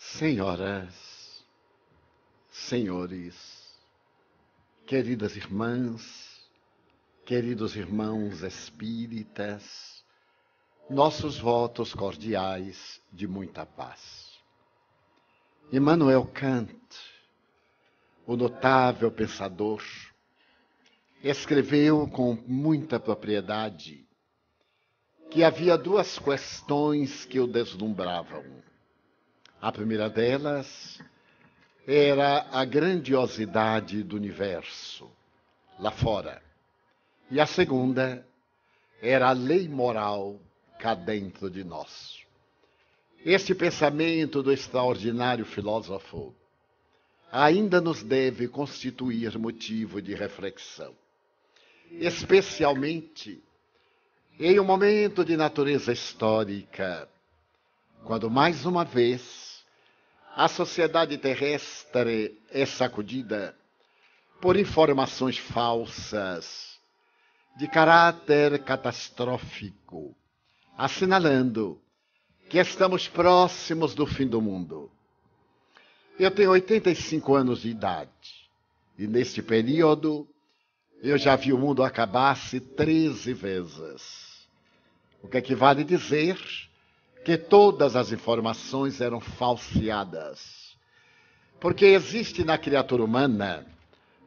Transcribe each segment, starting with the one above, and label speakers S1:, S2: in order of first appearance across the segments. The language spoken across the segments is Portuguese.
S1: Senhoras, senhores, queridas irmãs, queridos irmãos espíritas, nossos votos cordiais de muita paz. Immanuel Kant, o notável pensador, escreveu com muita propriedade que havia duas questões que o deslumbravam. A primeira delas era a grandiosidade do universo, lá fora. E a segunda era a lei moral cá dentro de nós. Este pensamento do extraordinário filósofo ainda nos deve constituir motivo de reflexão, especialmente em um momento de natureza histórica, quando mais uma vez a sociedade terrestre é sacudida por informações falsas de caráter catastrófico, assinalando que estamos próximos do fim do mundo. Eu tenho 85 anos de idade e neste período eu já vi o mundo acabar-se 13 vezes, o que equivale a dizer que todas as informações eram falseadas. Porque existe na criatura humana,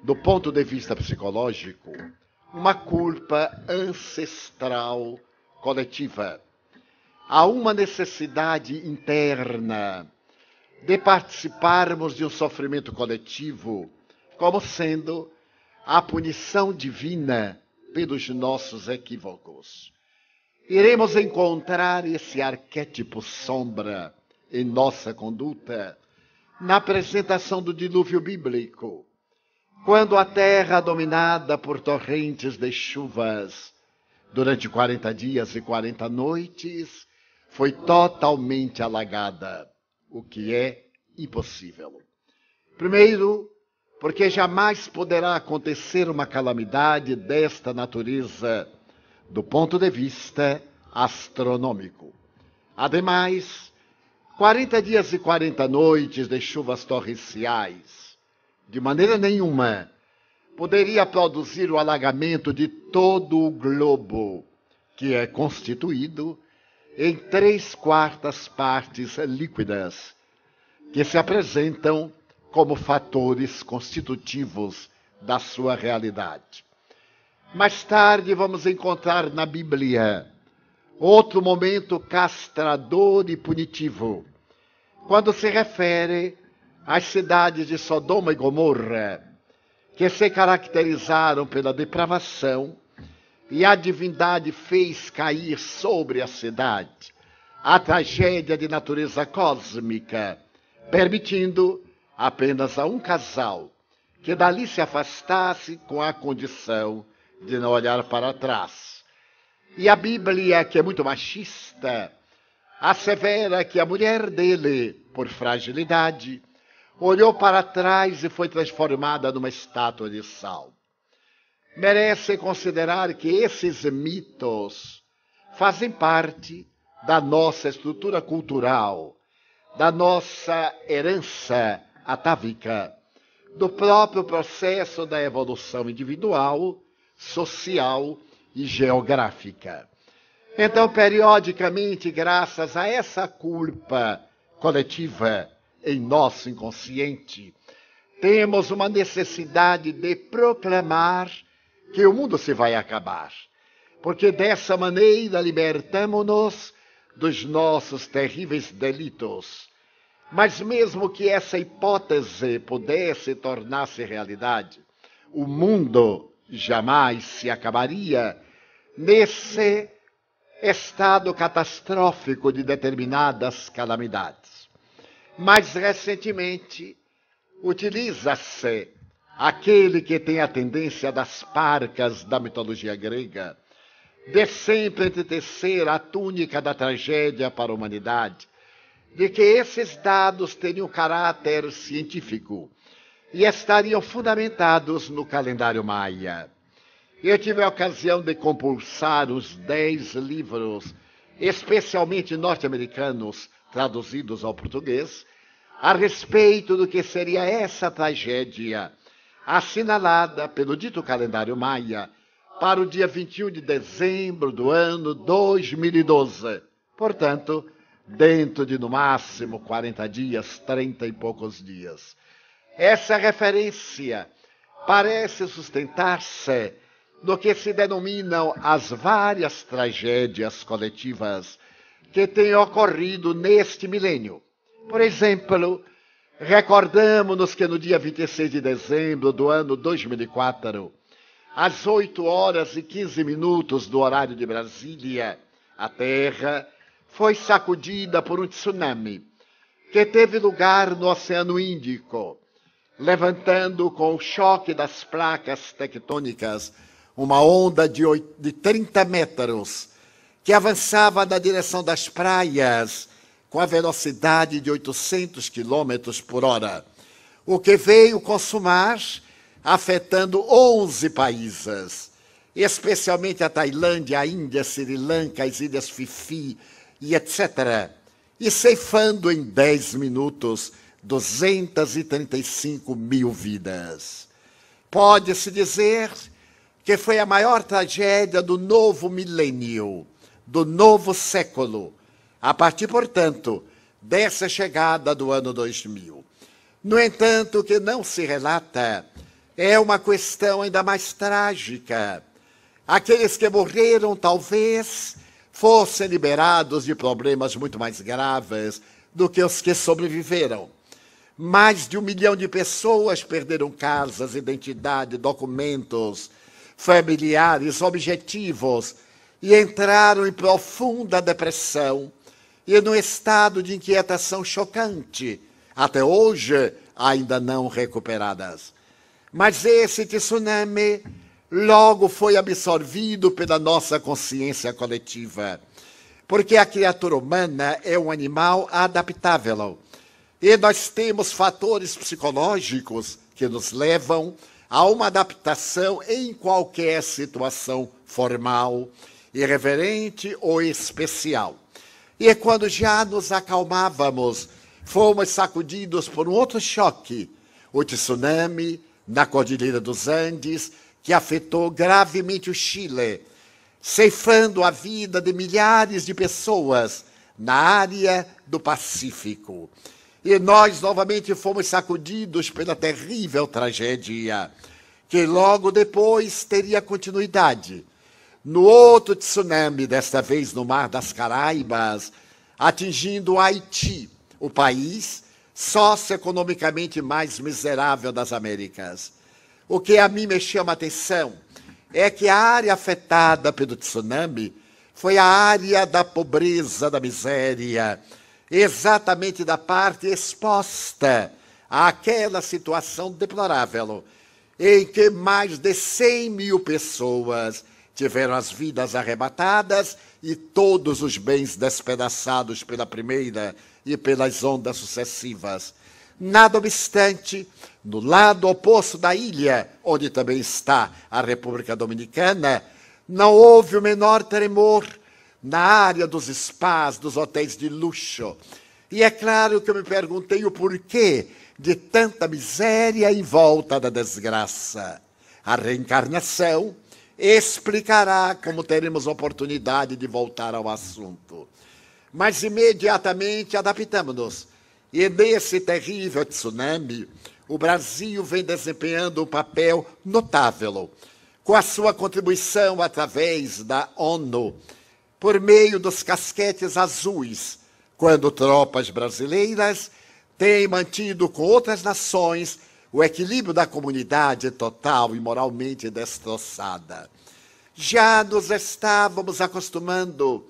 S1: do ponto de vista psicológico, uma culpa ancestral coletiva. Há uma necessidade interna de participarmos de um sofrimento coletivo, como sendo a punição divina pelos nossos equívocos. Iremos encontrar esse arquétipo sombra em nossa conduta na apresentação do dilúvio bíblico, quando a terra, dominada por torrentes de chuvas, durante 40 dias e 40 noites, foi totalmente alagada, o que é impossível. Primeiro, porque jamais poderá acontecer uma calamidade desta natureza do ponto de vista astronômico. Ademais, 40 dias e 40 noites de chuvas torrenciais, de maneira nenhuma, poderia produzir o alagamento de todo o globo, que é constituído em 3/4 partes líquidas, que se apresentam como fatores constitutivos da sua realidade. Mais tarde vamos encontrar na Bíblia outro momento castrador e punitivo, quando se refere às cidades de Sodoma e Gomorra, que se caracterizaram pela depravação, e a divindade fez cair sobre a cidade a tragédia de natureza cósmica, permitindo apenas a um casal que dali se afastasse com a condição de não olhar para trás. E a Bíblia, que é muito machista, assevera que a mulher dele, por fragilidade, olhou para trás e foi transformada numa estátua de sal. Merece considerar que esses mitos fazem parte da nossa estrutura cultural, da nossa herança atávica, do próprio processo da evolução individual, social e geográfica. Então, periodicamente, graças a essa culpa coletiva em nosso inconsciente, temos uma necessidade de proclamar que o mundo se vai acabar, porque dessa maneira libertamo-nos dos nossos terríveis delitos. Mas mesmo que essa hipótese pudesse tornar-se realidade, o mundo jamais se acabaria nesse estado catastrófico de determinadas calamidades. Mais recentemente, utiliza-se aquele que tem a tendência das parcas da mitologia grega, de sempre entecer a túnica da tragédia para a humanidade, de que esses dados teriam caráter científico e estariam fundamentados no calendário maia. Eu tive a ocasião de compulsar os 10 livros, especialmente norte-americanos, traduzidos ao português, a respeito do que seria essa tragédia, assinalada pelo dito calendário maia para o dia 21 de dezembro do ano 2012. Portanto, dentro de no máximo 40 dias, 30 e poucos dias. Essa referência parece sustentar-se no que se denominam as várias tragédias coletivas que têm ocorrido neste milênio. Por exemplo, recordamos-nos que no dia 26 de dezembro do ano 2004, às 8 horas e 15 minutos do horário de Brasília, a Terra foi sacudida por um tsunami que teve lugar no Oceano Índico, levantando com o choque das placas tectônicas uma onda de 30 metros que avançava na direção das praias com a velocidade de 800 quilômetros por hora, o que veio consumar, afetando 11 países, especialmente a Tailândia, a Índia, Sri Lanka, as Ilhas Fifi e etc., e ceifando em 10 minutos 235 mil vidas. Pode-se dizer que foi a maior tragédia do novo milênio, do novo século, a partir, portanto, dessa chegada do ano 2000. No entanto, o que não se relata é uma questão ainda mais trágica. Aqueles que morreram, talvez, fossem liberados de problemas muito mais graves do que os que sobreviveram. Mais de 1 milhão de pessoas perderam casas, identidade, documentos, familiares, objetivos, e entraram em profunda depressão e num estado de inquietação chocante, até hoje ainda não recuperadas. Mas esse tsunami logo foi absorvido pela nossa consciência coletiva, porque a criatura humana é um animal adaptável, e nós temos fatores psicológicos que nos levam a uma adaptação em qualquer situação formal, irreverente ou especial. E quando já nos acalmávamos, fomos sacudidos por um outro choque, o tsunami na Cordilheira dos Andes, que afetou gravemente o Chile, ceifando a vida de milhares de pessoas na área do Pacífico. E nós novamente fomos sacudidos pela terrível tragédia, que logo depois teria continuidade no outro tsunami, desta vez no Mar das Caraíbas, atingindo o Haiti, o país socioeconomicamente mais miserável das Américas. O que a mim me chama a atenção é que a área afetada pelo tsunami foi a área da pobreza, da miséria, exatamente da parte exposta àquela situação deplorável, em que mais de 100 mil pessoas tiveram as vidas arrebatadas e todos os bens despedaçados pela primeira e pelas ondas sucessivas. Nada obstante, no lado oposto da ilha, onde também está a República Dominicana, não houve o menor tremor na área dos spas, dos hotéis de luxo. E é claro que eu me perguntei o porquê de tanta miséria em volta da desgraça. A reencarnação explicará como teremos oportunidade de voltar ao assunto. Mas imediatamente adaptamos-nos. E nesse terrível tsunami, o Brasil vem desempenhando um papel notável, com a sua contribuição através da ONU, por meio dos casquetes azuis, quando tropas brasileiras têm mantido com outras nações o equilíbrio da comunidade total e moralmente destroçada. Já nos estávamos acostumando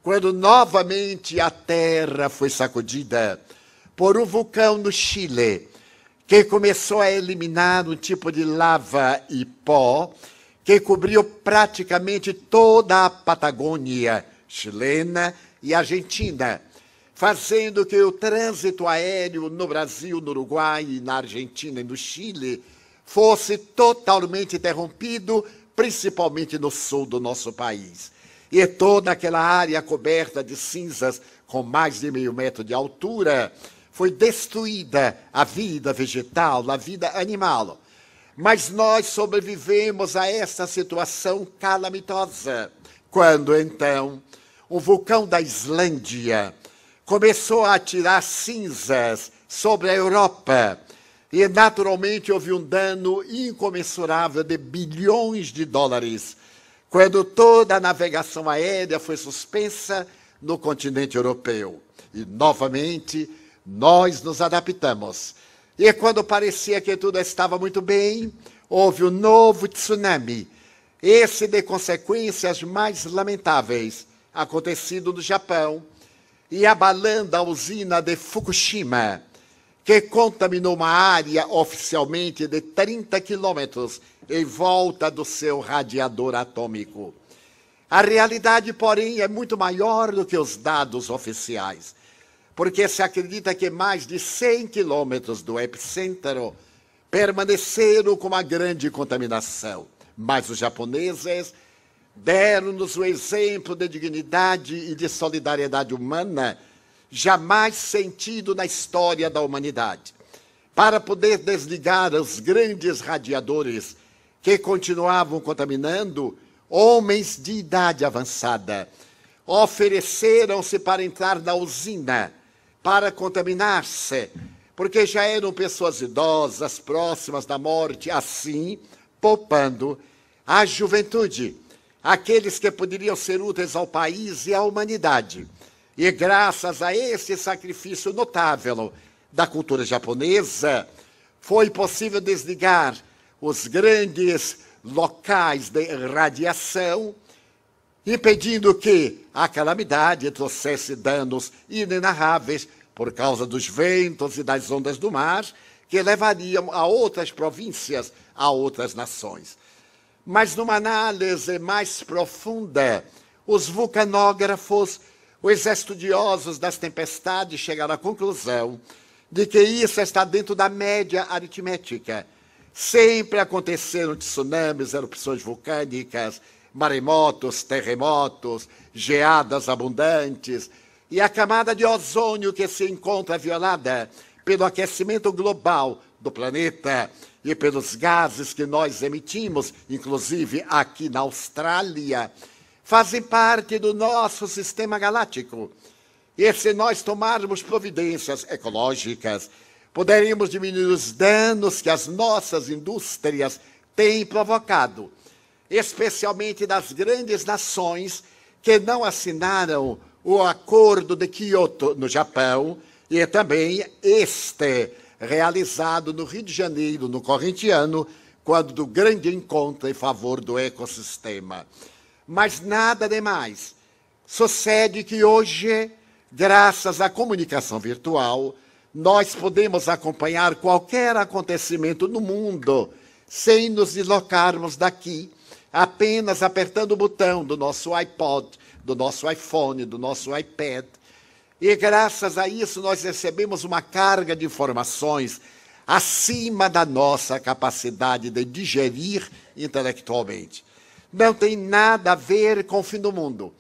S1: quando novamente a terra foi sacudida por um vulcão no Chile, que começou a eliminar um tipo de lava e pó que cobriu praticamente toda a Patagônia chilena e argentina, fazendo que o trânsito aéreo no Brasil, no Uruguai, na Argentina e no Chile fosse totalmente interrompido, principalmente no sul do nosso país. E toda aquela área coberta de cinzas com mais de 0,5 metro de altura foi destruída a vida vegetal, a vida animal. Mas nós sobrevivemos a essa situação calamitosa, quando então o vulcão da Islândia começou a atirar cinzas sobre a Europa. E, naturalmente, houve um dano incomensurável de bilhões de dólares, quando toda a navegação aérea foi suspensa no continente europeu. E, novamente, nós nos adaptamos. E quando parecia que tudo estava muito bem, houve um novo tsunami, esse de consequências mais lamentáveis, acontecido no Japão, e abalando a usina de Fukushima, que contaminou uma área oficialmente de 30 quilômetros em volta do seu radiador atômico. A realidade, porém, é muito maior do que os dados oficiais, porque se acredita que mais de 100 quilômetros do epicentro permaneceram com uma grande contaminação. Mas os japoneses deram-nos o exemplo de dignidade e de solidariedade humana jamais sentido na história da humanidade, para poder desligar os grandes radiadores que continuavam contaminando. Homens de idade avançada ofereceram-se para entrar na usina, para contaminar-se, porque já eram pessoas idosas, próximas da morte, assim, poupando a juventude, aqueles que poderiam ser úteis ao país e à humanidade. E graças a esse sacrifício notável da cultura japonesa, foi possível desligar os grandes locais de radiação, impedindo que a calamidade trouxesse danos inenarráveis por causa dos ventos e das ondas do mar, que levariam a outras províncias, a outras nações. Mas numa análise mais profunda, os vulcanógrafos, os estudiosos das tempestades chegaram à conclusão de que isso está dentro da média aritmética. Sempre aconteceram tsunamis, erupções vulcânicas, maremotos, terremotos, geadas abundantes, e a camada de ozônio que se encontra violada pelo aquecimento global do planeta e pelos gases que nós emitimos, inclusive aqui na Austrália, fazem parte do nosso sistema galáctico. E se nós tomarmos providências ecológicas, poderíamos diminuir os danos que as nossas indústrias têm provocado, especialmente das grandes nações que não assinaram o Acordo de Kyoto no Japão, e também este realizado no Rio de Janeiro, no corrente ano, quando do grande encontro em favor do ecossistema. Mas nada demais. Sucede que hoje, graças à comunicação virtual, nós podemos acompanhar qualquer acontecimento no mundo sem nos deslocarmos daqui, apenas apertando o botão do nosso iPod, do nosso iPhone, do nosso iPad. E graças a isso nós recebemos uma carga de informações acima da nossa capacidade de digerir intelectualmente. Não tem nada a ver com o fim do mundo,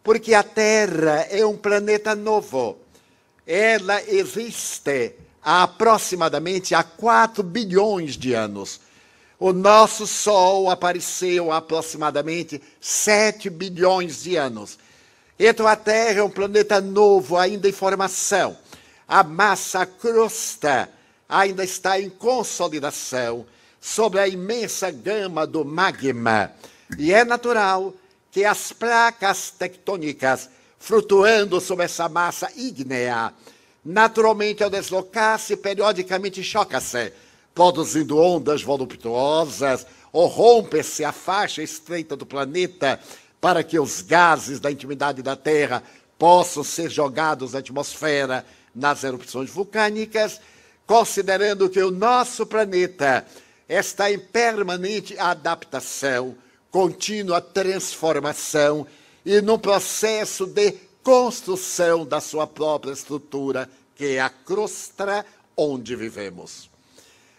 S1: porque a Terra é um planeta novo. Ela existe há aproximadamente 4 bilhões de anos. O nosso Sol apareceu há aproximadamente 7 bilhões de anos. Então a Terra é um planeta novo, ainda em formação. A massa, a crosta, ainda está em consolidação sobre a imensa gama do magma. E é natural que as placas tectônicas, flutuando sobre essa massa ígnea, naturalmente, ao deslocar-se, periodicamente choca-se, produzindo ondas voluptuosas, ou rompe-se a faixa estreita do planeta para que os gases da intimidade da Terra possam ser jogados na atmosfera nas erupções vulcânicas, considerando que o nosso planeta está em permanente adaptação, contínua transformação e num processo de construção da sua própria estrutura, que é a crosta onde vivemos.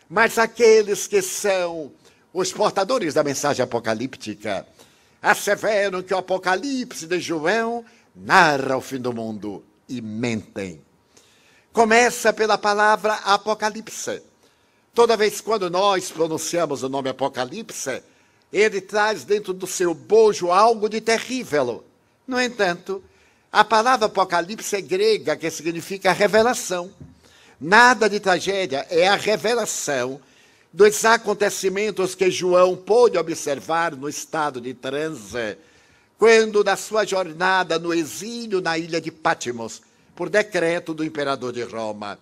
S1: Mas aqueles que são os portadores da mensagem apocalíptica asseveram que o Apocalipse de João narra o fim do mundo e mentem. Começa pela palavra Apocalipse. Toda vez quando nós pronunciamos o nome Apocalipse, ele traz dentro do seu bojo algo de terrível. No entanto, a palavra Apocalipse é grega, que significa revelação. Nada de tragédia, é a revelação dos acontecimentos que João pôde observar no estado de transe, quando da sua jornada no exílio na ilha de Patmos, por decreto do imperador de Roma.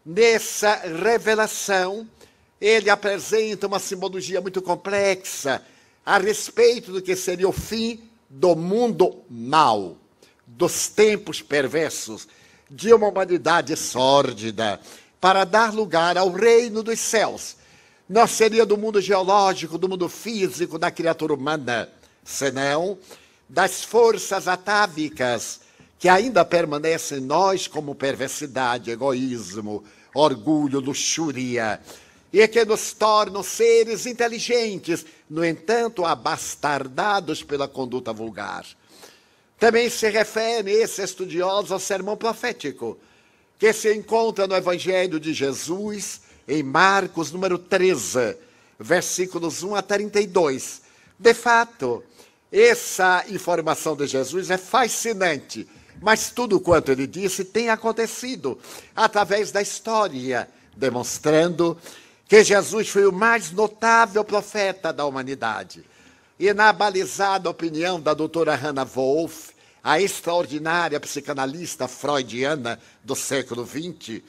S1: Nessa revelação, ele apresenta uma simbologia muito complexa a respeito do que seria o fim do mundo mau, dos tempos perversos, de uma humanidade sórdida, para dar lugar ao reino dos céus. Não seria do mundo geológico, do mundo físico, da criatura humana, senão das forças atávicas que ainda permanecem em nós como perversidade, egoísmo, orgulho, luxúria, e que nos tornam seres inteligentes, no entanto, abastardados pela conduta vulgar. Também se refere esse estudioso ao sermão profético, que se encontra no Evangelho de Jesus, em Marcos, número 13, versículos 1 a 32. De fato, essa informação de Jesus é fascinante, mas tudo quanto ele disse tem acontecido através da história, demonstrando que Jesus foi o mais notável profeta da humanidade. E na balizada opinião da doutora Hannah Wolff, a extraordinária psicanalista freudiana do século XX,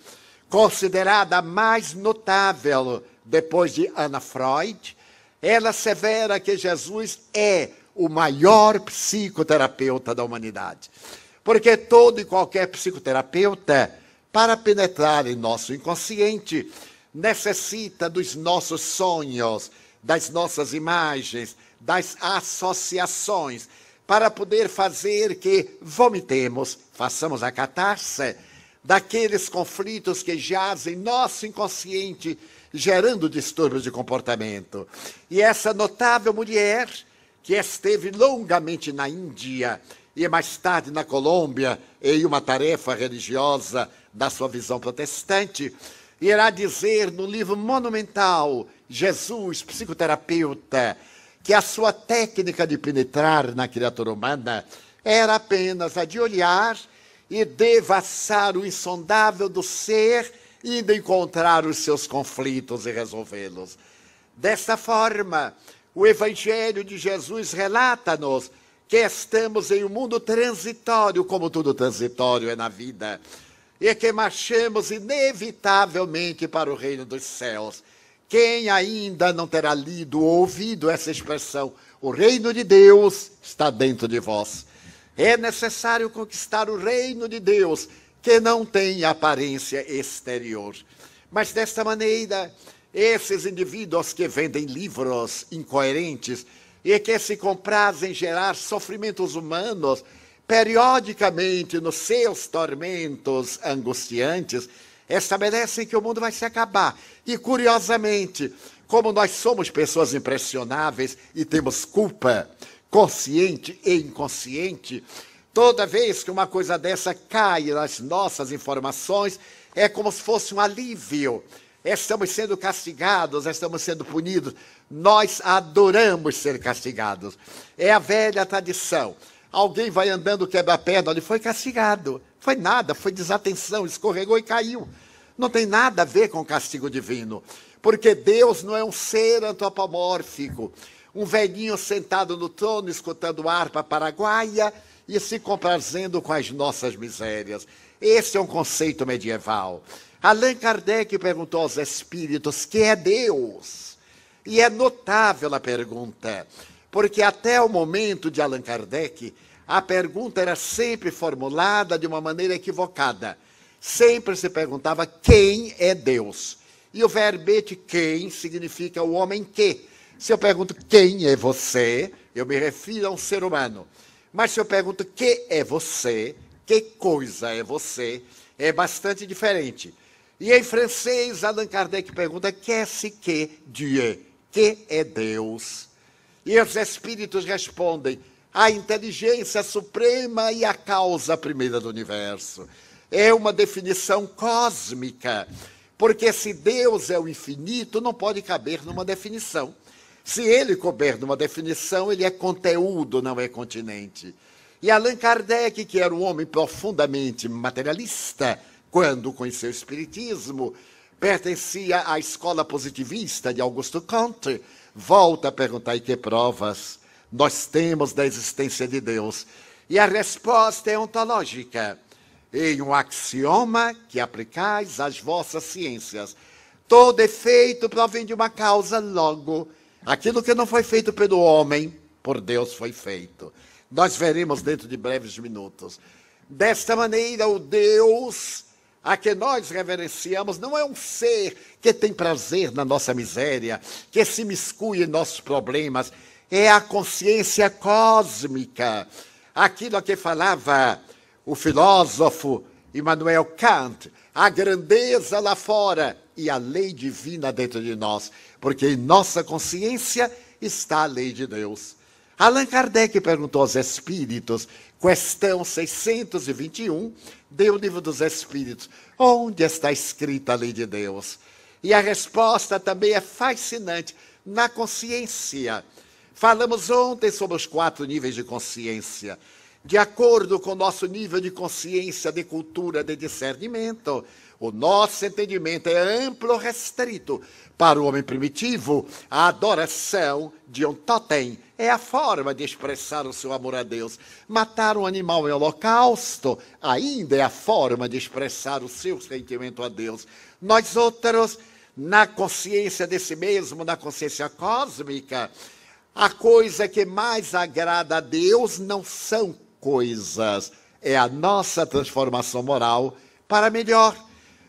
S1: considerada a mais notável depois de Anna Freud, ela assevera que Jesus é o maior psicoterapeuta da humanidade. Porque todo e qualquer psicoterapeuta, para penetrar em nosso inconsciente, necessita dos nossos sonhos, das nossas imagens, das associações, para poder fazer que vomitemos, façamos a catarse daqueles conflitos que jazem em nosso inconsciente, gerando distúrbios de comportamento. E essa notável mulher, que esteve longamente na Índia e mais tarde na Colômbia, em uma tarefa religiosa da sua visão protestante, irá dizer no livro monumental Jesus, Psicoterapeuta, que a sua técnica de penetrar na criatura humana era apenas a de olhar e devassar o insondável do ser e de encontrar os seus conflitos e resolvê-los. Desta forma, o Evangelho de Jesus relata-nos que estamos em um mundo transitório, como tudo transitório é na vida, e que marchamos inevitavelmente para o reino dos céus. Quem ainda não terá lido ou ouvido essa expressão, o reino de Deus está dentro de vós. É necessário conquistar o reino de Deus, que não tem aparência exterior. Mas desta maneira, esses indivíduos que vendem livros incoerentes e que se comprazem em gerar sofrimentos humanos, periodicamente nos seus tormentos angustiantes, estabelecem que o mundo vai se acabar. E, curiosamente, como nós somos pessoas impressionáveis e temos culpa consciente e inconsciente, toda vez que uma coisa dessa cai nas nossas informações, é como se fosse um alívio. Estamos sendo castigados, estamos sendo punidos. Nós adoramos ser castigados. É a velha tradição. Alguém vai andando, quebra a perna, ele foi castigado. Foi nada, foi desatenção, escorregou e caiu. Não tem nada a ver com o castigo divino. Porque Deus não é um ser antropomórfico, um velhinho sentado no trono, escutando harpa paraguaia e se comprazendo com as nossas misérias. Esse é um conceito medieval. Allan Kardec perguntou aos espíritos, que é Deus? E é notável a pergunta, porque até o momento de Allan Kardec, a pergunta era sempre formulada de uma maneira equivocada. Sempre se perguntava quem é Deus. E o verbete quem significa o homem que. Se eu pergunto quem é você, eu me refiro a um ser humano. Mas se eu pergunto que é você, que coisa é você, é bastante diferente. E em francês, Allan Kardec pergunta qu'est-ce que Dieu? Que é Deus? E os espíritos respondem, a inteligência suprema e a causa primeira do universo. É uma definição cósmica, porque se Deus é o infinito, não pode caber numa definição. Se ele couber numa definição, ele é conteúdo, não é continente. E Allan Kardec, que era um homem profundamente materialista, quando conheceu o Espiritismo, pertencia à escola positivista de Augusto Comte, volta a perguntar: e que provas nós temos da existência de Deus? E a resposta é ontológica. Em um axioma que aplicais às vossas ciências. Todo efeito provém de uma causa, logo, aquilo que não foi feito pelo homem, por Deus foi feito. Nós veremos dentro de breves minutos. Desta maneira, o Deus a que nós reverenciamos não é um ser que tem prazer na nossa miséria, que se miscui em nossos problemas. É a consciência cósmica. Aquilo a que falava o filósofo Immanuel Kant, a grandeza lá fora e a lei divina dentro de nós, porque em nossa consciência está a lei de Deus. Allan Kardec perguntou aos Espíritos, questão 621, do Livro dos Espíritos, onde está escrita a lei de Deus? E a resposta também é fascinante, na consciência. Falamos ontem sobre os 4 níveis de consciência. De acordo com o nosso nível de consciência, de cultura, de discernimento, o nosso entendimento é amplo ou restrito. Para o homem primitivo, a adoração de um totem é a forma de expressar o seu amor a Deus. Matar um animal em holocausto ainda é a forma de expressar o seu sentimento a Deus. Nós outros, na consciência de si mesmo, na consciência cósmica, a coisa que mais agrada a Deus não são coisas, é a nossa transformação moral para melhor.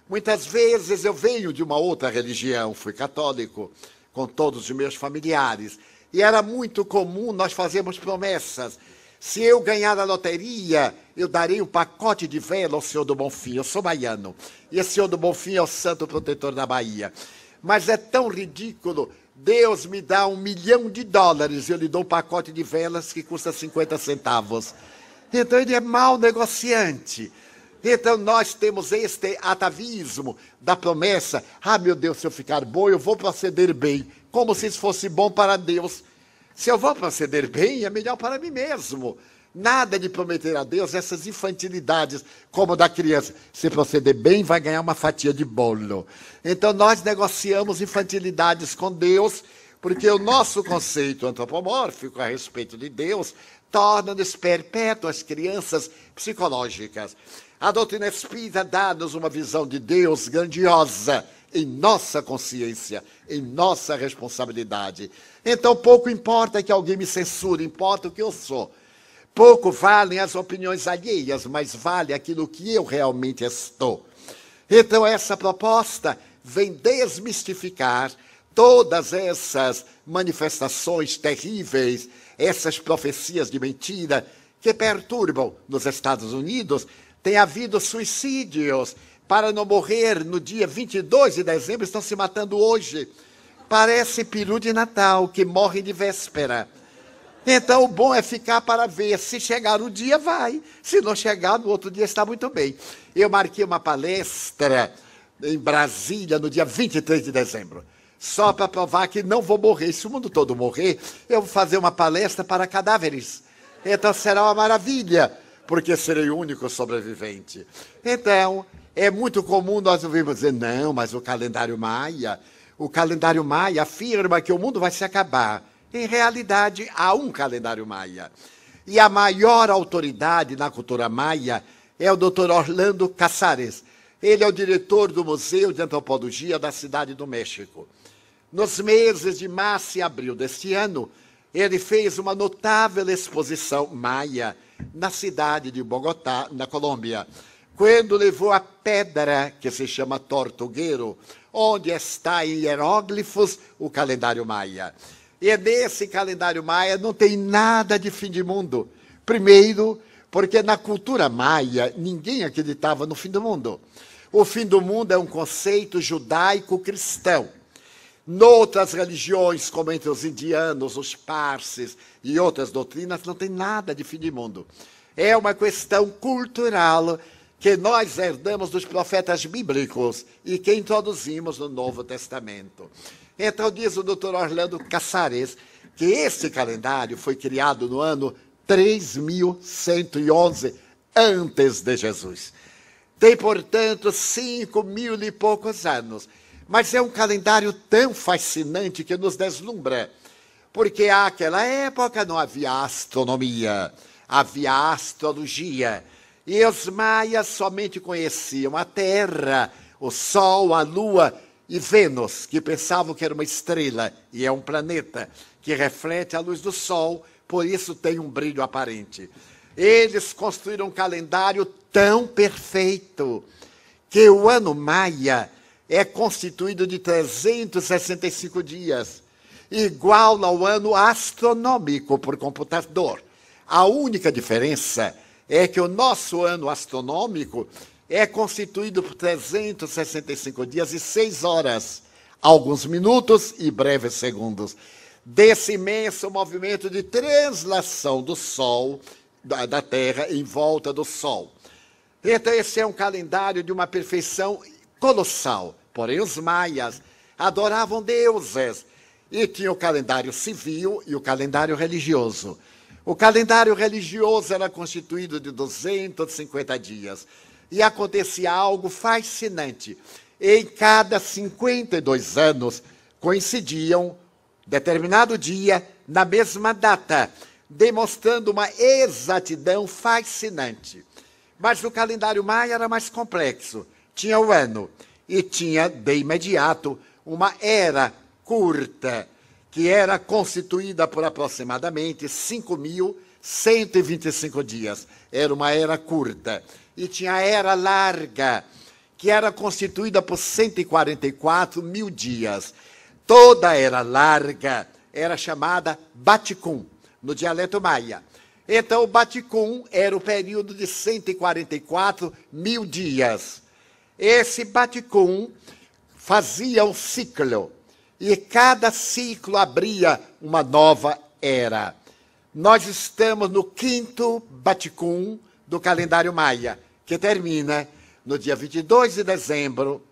S1: Muitas vezes eu venho de uma outra religião, fui católico, com todos os meus familiares, e era muito comum nós fazermos promessas. Se eu ganhar a loteria, eu darei um pacote de vela ao Senhor do Bonfim. Eu sou baiano, e o Senhor do Bonfim é o santo protetor da Bahia. Mas é tão ridículo. Deus me dá $1 milhão e eu lhe dou um pacote de velas que custa 50 centavos. Então ele é mau negociante. Então nós temos este atavismo da promessa. Meu Deus, se eu ficar bom, eu vou proceder bem. Como se isso fosse bom para Deus. Se eu vou proceder bem, é melhor para mim mesmo. Nada de prometer a Deus essas infantilidades, como da criança. Se proceder bem, vai ganhar uma fatia de bolo. Então nós negociamos infantilidades com Deus, porque o nosso conceito antropomórfico a respeito de Deus torna-nos perpétuas crianças psicológicas. A doutrina espírita dá-nos uma visão de Deus grandiosa em nossa consciência, em nossa responsabilidade. Então pouco importa que alguém me censure, importa o que eu sou. Pouco valem as opiniões alheias, mas vale aquilo que eu realmente estou. Então essa proposta vem desmistificar todas essas manifestações terríveis, essas profecias de mentira que perturbam. Nos Estados Unidos tem havido suicídios. Para não morrer no dia 22 de dezembro, estão se matando hoje. Parece peru de Natal, que morre de véspera. Então, o bom é ficar para ver. Se chegar o dia, vai. Se não chegar, no outro dia está muito bem. Eu marquei uma palestra em Brasília no dia 23 de dezembro. Só para provar que não vou morrer. Se o mundo todo morrer, eu vou fazer uma palestra para cadáveres. Então, será uma maravilha, porque serei o único sobrevivente. Então, é muito comum nós ouvirmos dizer, não, mas o calendário maia afirma que o mundo vai se acabar. Em realidade, há um calendário maia. E a maior autoridade na cultura maia é o Dr. Orlando Casares. Ele é o diretor do Museu de Antropologia da Cidade do México. Nos meses de março e abril deste ano, ele fez uma notável exposição maia na cidade de Bogotá, na Colômbia, quando levou a pedra que se chama Tortuguero, onde está em hieróglifos o calendário maia. E nesse calendário maia não tem nada de fim de mundo. Primeiro, porque na cultura maia ninguém acreditava no fim do mundo. O fim do mundo é um conceito judaico-cristão. Noutras religiões, como entre os indianos, os parsis e outras doutrinas, não tem nada de fim de mundo. É uma questão cultural que nós herdamos dos profetas bíblicos e que introduzimos no Novo Testamento. Então diz o Dr. Orlando Casares que esse calendário foi criado no ano 3111 antes de Jesus. Tem, portanto, 5.000 e poucos anos. Mas é um calendário tão fascinante que nos deslumbra, porque naquela época não havia astronomia, havia astrologia. E os maias somente conheciam a Terra, o Sol, a Lua e Vênus, que pensavam que era uma estrela e é um planeta que reflete a luz do Sol, por isso tem um brilho aparente. Eles construíram um calendário tão perfeito que o ano maia é constituído de 365 dias, igual ao ano astronômico por computador. A única diferença é que o nosso ano astronômico é constituído por 365 dias e 6 horas, alguns minutos e breves segundos, desse imenso movimento de translação do Sol, da Terra, em volta do Sol. Então, esse é um calendário de uma perfeição colossal. Porém, os maias adoravam deuses e tinham o calendário civil e o calendário religioso. O calendário religioso era constituído de 250 dias. E acontecia algo fascinante. Em cada 52 anos, coincidiam determinado dia na mesma data, demonstrando uma exatidão fascinante. Mas o calendário maia era mais complexo. Tinha o ano e tinha, de imediato, uma era curta, que era constituída por aproximadamente 5.125 dias. Era uma era curta. E tinha a era larga, que era constituída por 144.000 dias. Toda a era larga era chamada Baticum, no dialeto maia. Então, o Baticum era o período de 144.000 dias. Esse Baticum fazia um ciclo, e cada ciclo abria uma nova era. Nós estamos no 5º Baticum do calendário maia, que termina no dia 22 de dezembro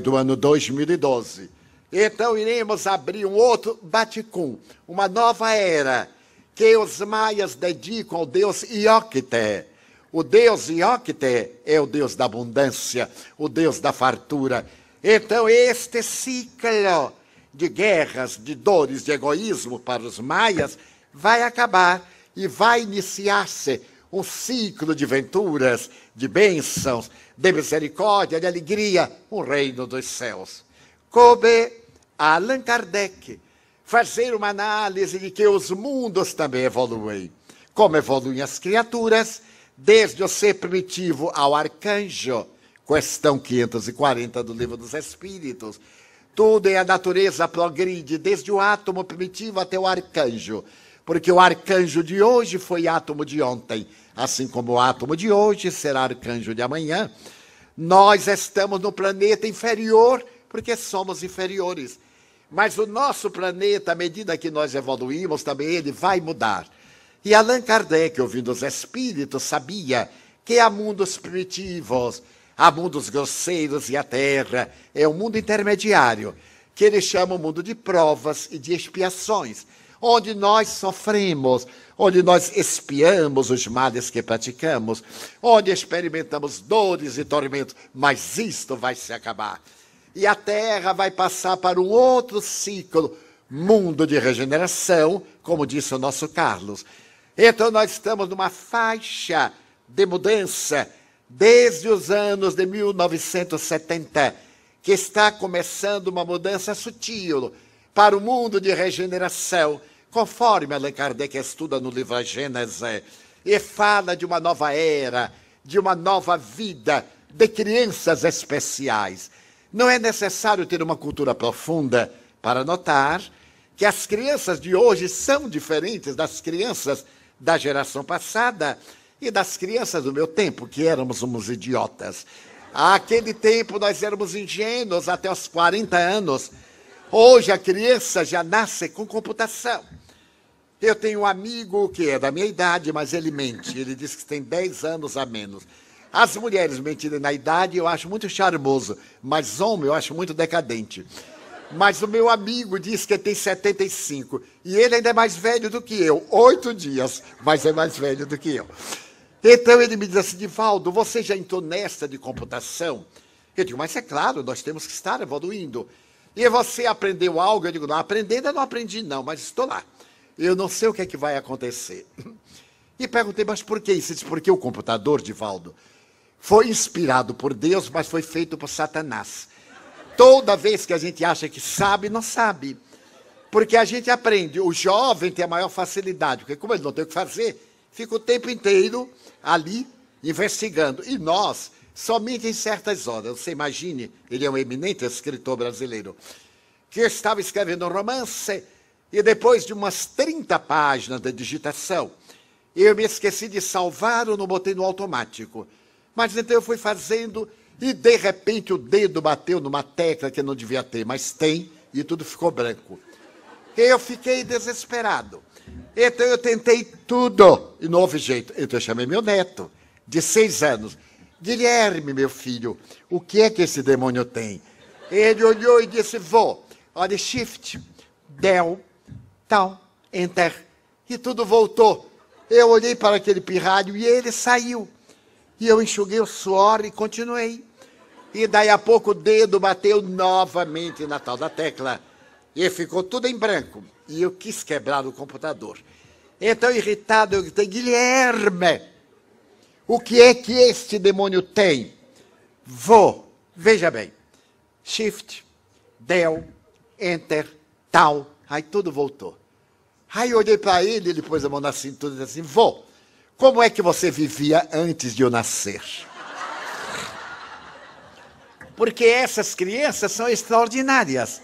S1: do ano 2012. Então, iremos abrir um outro Baticum, uma nova era, que os maias dedicam ao deus Iocte. O deus Iocte é o deus da abundância, o deus da fartura. Então, este ciclo de guerras, de dores, de egoísmo para os maias vai acabar e vai iniciar-se um ciclo de venturas, de bênçãos, de misericórdia, de alegria, um reino dos céus. Coube a Allan Kardec fazer uma análise de que os mundos também evoluem. Como evoluem as criaturas, desde o ser primitivo ao arcanjo, questão 540 do Livro dos Espíritos. Tudo em a natureza progride, desde o átomo primitivo até o arcanjo, porque o arcanjo de hoje foi átomo de ontem, assim como o átomo de hoje será arcanjo de amanhã. Nós estamos no planeta inferior, porque somos inferiores. Mas o nosso planeta, à medida que nós evoluímos, também ele vai mudar. E Allan Kardec, ouvindo os espíritos, sabia que há mundos primitivos, há mundos grosseiros e a Terra é um mundo intermediário, que ele chama o mundo de provas e de expiações, onde nós sofremos, onde nós expiamos os males que praticamos, onde experimentamos dores e tormentos, mas isto vai se acabar. E a Terra vai passar para um outro ciclo, mundo de regeneração, como disse o nosso Carlos. Então nós estamos numa faixa de mudança desde os anos de 1970, que está começando uma mudança sutil para o mundo de regeneração, conforme Allan Kardec estuda no livro A Gênese, e fala de uma nova era, de uma nova vida, de crianças especiais. Não é necessário ter uma cultura profunda para notar que as crianças de hoje são diferentes das crianças da geração passada e das crianças do meu tempo, que éramos uns idiotas. Naquele tempo nós éramos ingênuos até os 40 anos. Hoje a criança já nasce com computação. Eu tenho um amigo que é da minha idade, mas ele mente. Ele diz que tem 10 anos a menos. As mulheres mentirem na idade eu acho muito charmoso, mas homem eu acho muito decadente. Mas o meu amigo diz que tem 75 e ele ainda é mais velho do que eu. 8 dias, mas é mais velho do que eu. Então ele me diz assim, Divaldo, você já entrou nesta de computação? Eu digo, mas é claro, nós temos que estar evoluindo. E você aprendeu algo? Eu digo, não, aprender ainda não aprendi não, mas estou lá. Eu não sei o que é que vai acontecer. E perguntei, mas por que isso? Ele disse, porque o computador, Divaldo, foi inspirado por Deus, mas foi feito por Satanás. Toda vez que a gente acha que sabe, não sabe. Porque a gente aprende. O jovem tem a maior facilidade, porque como ele não tem o que fazer, fica o tempo inteiro ali investigando. E nós, somente em certas horas, você imagine, ele é um eminente escritor brasileiro, que estava escrevendo um romance e depois de umas 30 páginas de digitação, eu me esqueci de salvar ou não botei no automático. Mas então eu fui fazendo e, de repente, o dedo bateu numa tecla que não devia ter, mas tem, e tudo ficou branco. Eu fiquei desesperado. Então eu tentei tudo e não houve jeito. Então eu chamei meu neto, de 6 anos. Guilherme, meu filho, o que é que esse demônio tem? Ele olhou e disse, vô, olha, shift, del, tal, enter. E tudo voltou. Eu olhei para aquele pirralho e ele saiu. E eu enxuguei o suor e continuei. E daí a pouco o dedo bateu novamente na tal da tecla. E ficou tudo em branco. E eu quis quebrar o computador. Então, irritado, eu gritei, Guilherme, o que é que este demônio tem? Vô, veja bem. Shift, del, enter, tal. Aí tudo voltou. Aí eu olhei para ele, ele pôs a mão na cintura e disse assim, vô, como é que você vivia antes de eu nascer? Porque essas crianças são extraordinárias.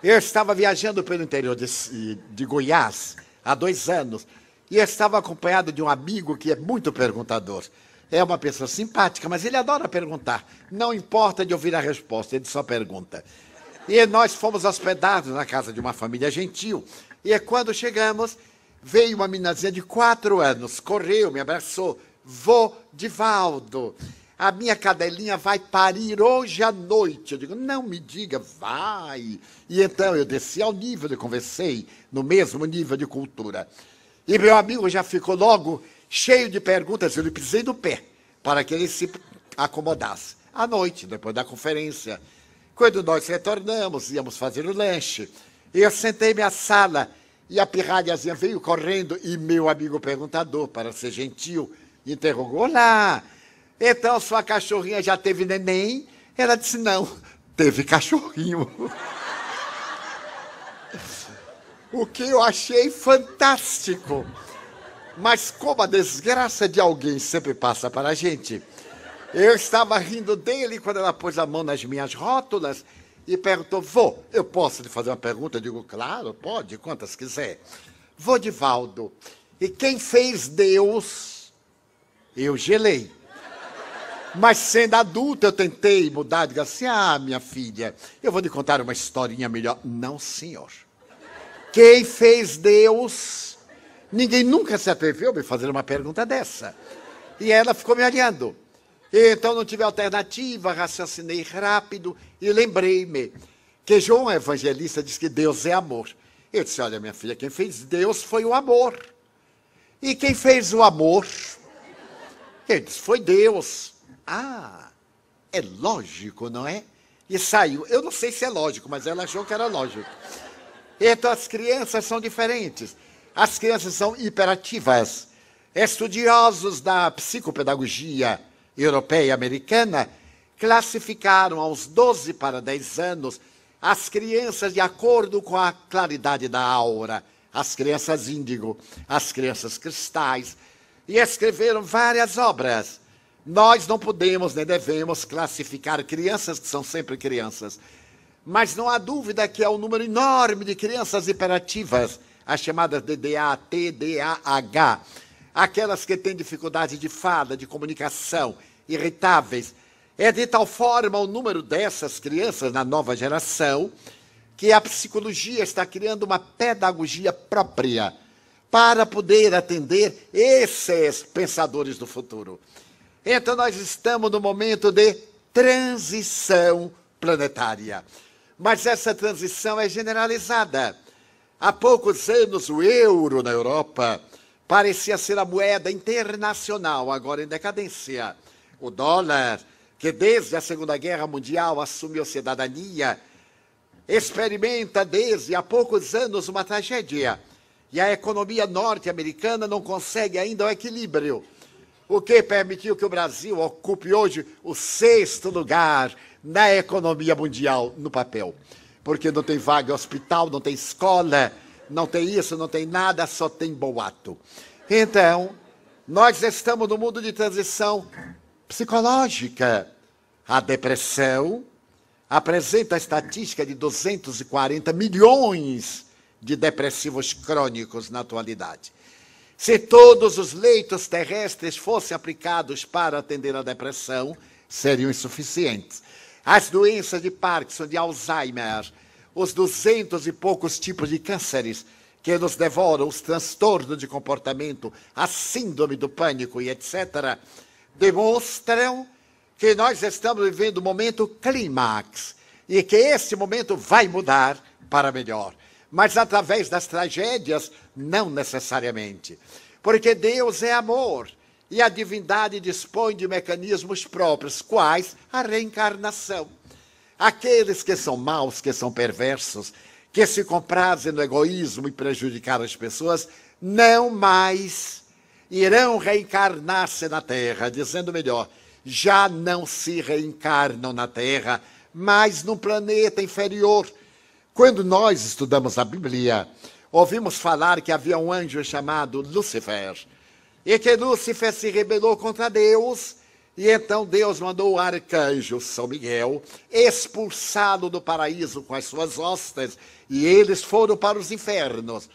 S1: Eu estava viajando pelo interior de Goiás há 2 anos e eu estava acompanhado de um amigo que é muito perguntador. É uma pessoa simpática, mas ele adora perguntar. Não importa de ouvir a resposta, ele só pergunta. E nós fomos hospedados na casa de uma família gentil. E quando chegamos, veio uma meninazinha de 4 anos, correu, me abraçou. Vô, Divaldo, a minha cadelinha vai parir hoje à noite. Eu digo, não me diga, vai. E então eu desci ao nível, eu conversei no mesmo nível de cultura. E meu amigo já ficou logo cheio de perguntas, eu lhe pisei no pé, para que ele se acomodasse. À noite, depois da conferência, quando nós retornamos, íamos fazer o lanche, eu sentei-me à sala, e a pirralhazinha veio correndo, e meu amigo perguntador, para ser gentil, interrogou, olá, então sua cachorrinha já teve neném? Ela disse, não, teve cachorrinho. O que eu achei fantástico. Mas como a desgraça de alguém sempre passa para a gente, eu estava rindo dele quando ela pôs a mão nas minhas rótulas e perguntou, vô, eu posso lhe fazer uma pergunta? Eu digo, claro, pode, quantas quiser. Vô, Divaldo, e quem fez Deus? Eu gelei. Mas sendo adulta, eu tentei mudar, digo assim, minha filha, eu vou lhe contar uma historinha melhor. Não, senhor. Quem fez Deus? Ninguém nunca se atreveu a me fazer uma pergunta dessa. E ela ficou me olhando. Então não tive alternativa, raciocinei rápido e lembrei-me que João Evangelista diz que Deus é amor. Eu disse, olha, minha filha, quem fez Deus foi o amor. E quem fez o amor? Ele disse, foi Deus. É lógico, não é? E saiu. Eu não sei se é lógico, mas ela achou que era lógico. Então as crianças são diferentes. As crianças são hiperativas. Estudiosos da psicopedagogia europeia e americana classificaram aos 12 para 10 anos as crianças de acordo com a claridade da aura, as crianças índigo, as crianças cristais, e escreveram várias obras. Nós não podemos nem devemos classificar crianças que são sempre crianças, mas não há dúvida que há um número enorme de crianças hiperativas, as chamadas DDA, TDAH, aquelas que têm dificuldade de fala, de comunicação, irritáveis. É de tal forma o número dessas crianças na nova geração que a psicologia está criando uma pedagogia própria para poder atender esses pensadores do futuro. Então nós estamos no momento de transição planetária. Mas essa transição é generalizada. Há poucos anos o euro na Europa parecia ser a moeda internacional, agora em decadência. O dólar, que desde a Segunda Guerra Mundial assumiu cidadania, experimenta desde há poucos anos uma tragédia. E a economia norte-americana não consegue ainda o equilíbrio, o que permitiu que o Brasil ocupe hoje o 6º lugar na economia mundial no papel. Porque não tem vaga em hospital, não tem escola, não tem isso, não tem nada, só tem boato. Então, nós estamos no mundo de transição psicológica. A depressão apresenta a estatística de 240 milhões de depressivos crônicos na atualidade. Se todos os leitos terrestres fossem aplicados para atender a depressão, seriam insuficientes. As doenças de Parkinson, de Alzheimer, os 200 e poucos tipos de cânceres que nos devoram, os transtornos de comportamento, a síndrome do pânico e etc., demonstram que nós estamos vivendo um momento clímax e que esse momento vai mudar para melhor. Mas através das tragédias, não necessariamente. Porque Deus é amor e a divindade dispõe de mecanismos próprios, quais a reencarnação. Aqueles que são maus, que são perversos, que se comprazem no egoísmo e prejudicar as pessoas, não mais irão reencarnar-se na Terra, dizendo melhor, já não se reencarnam na Terra, mas num planeta inferior. Quando nós estudamos a Bíblia, ouvimos falar que havia um anjo chamado Lúcifer, e que Lúcifer se rebelou contra Deus, e então Deus mandou o arcanjo São Miguel expulsá-lo do paraíso com as suas hostes, e eles foram para os infernos.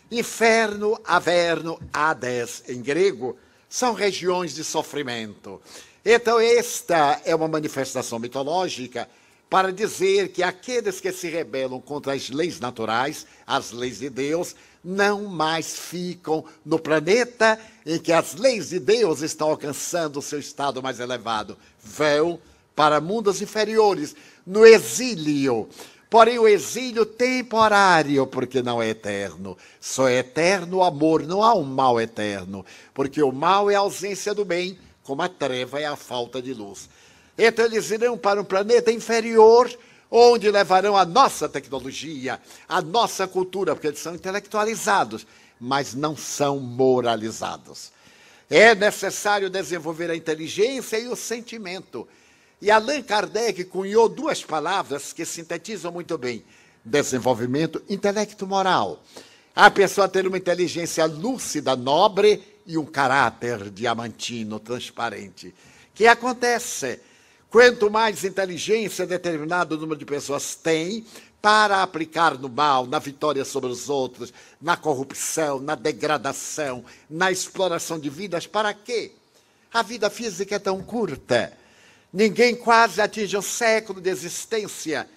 S1: Inferno, Averno, Hades, em grego, são regiões de sofrimento. Então esta é uma manifestação mitológica para dizer que aqueles que se rebelam contra as leis naturais, as leis de Deus, não mais ficam no planeta em que as leis de Deus estão alcançando o seu estado mais elevado. Vão para mundos inferiores, no exílio. Porém, o exílio temporário, porque não é eterno. Só é eterno o amor, não há um mal eterno. Porque o mal é a ausência do bem, como a treva é a falta de luz. Então eles irão para um planeta inferior, onde levarão a nossa tecnologia, a nossa cultura, porque eles são intelectualizados, mas não são moralizados. É necessário desenvolver a inteligência e o sentimento. E Allan Kardec cunhou 2 palavras que sintetizam muito bem: desenvolvimento intelecto-moral. A pessoa ter uma inteligência lúcida, nobre, e um caráter diamantino, transparente. Que acontece? Quanto mais inteligência determinado número de pessoas tem para aplicar no mal, na vitória sobre os outros, na corrupção, na degradação, na exploração de vidas, para quê? A vida física é tão curta. Ninguém quase atinge um século de existência,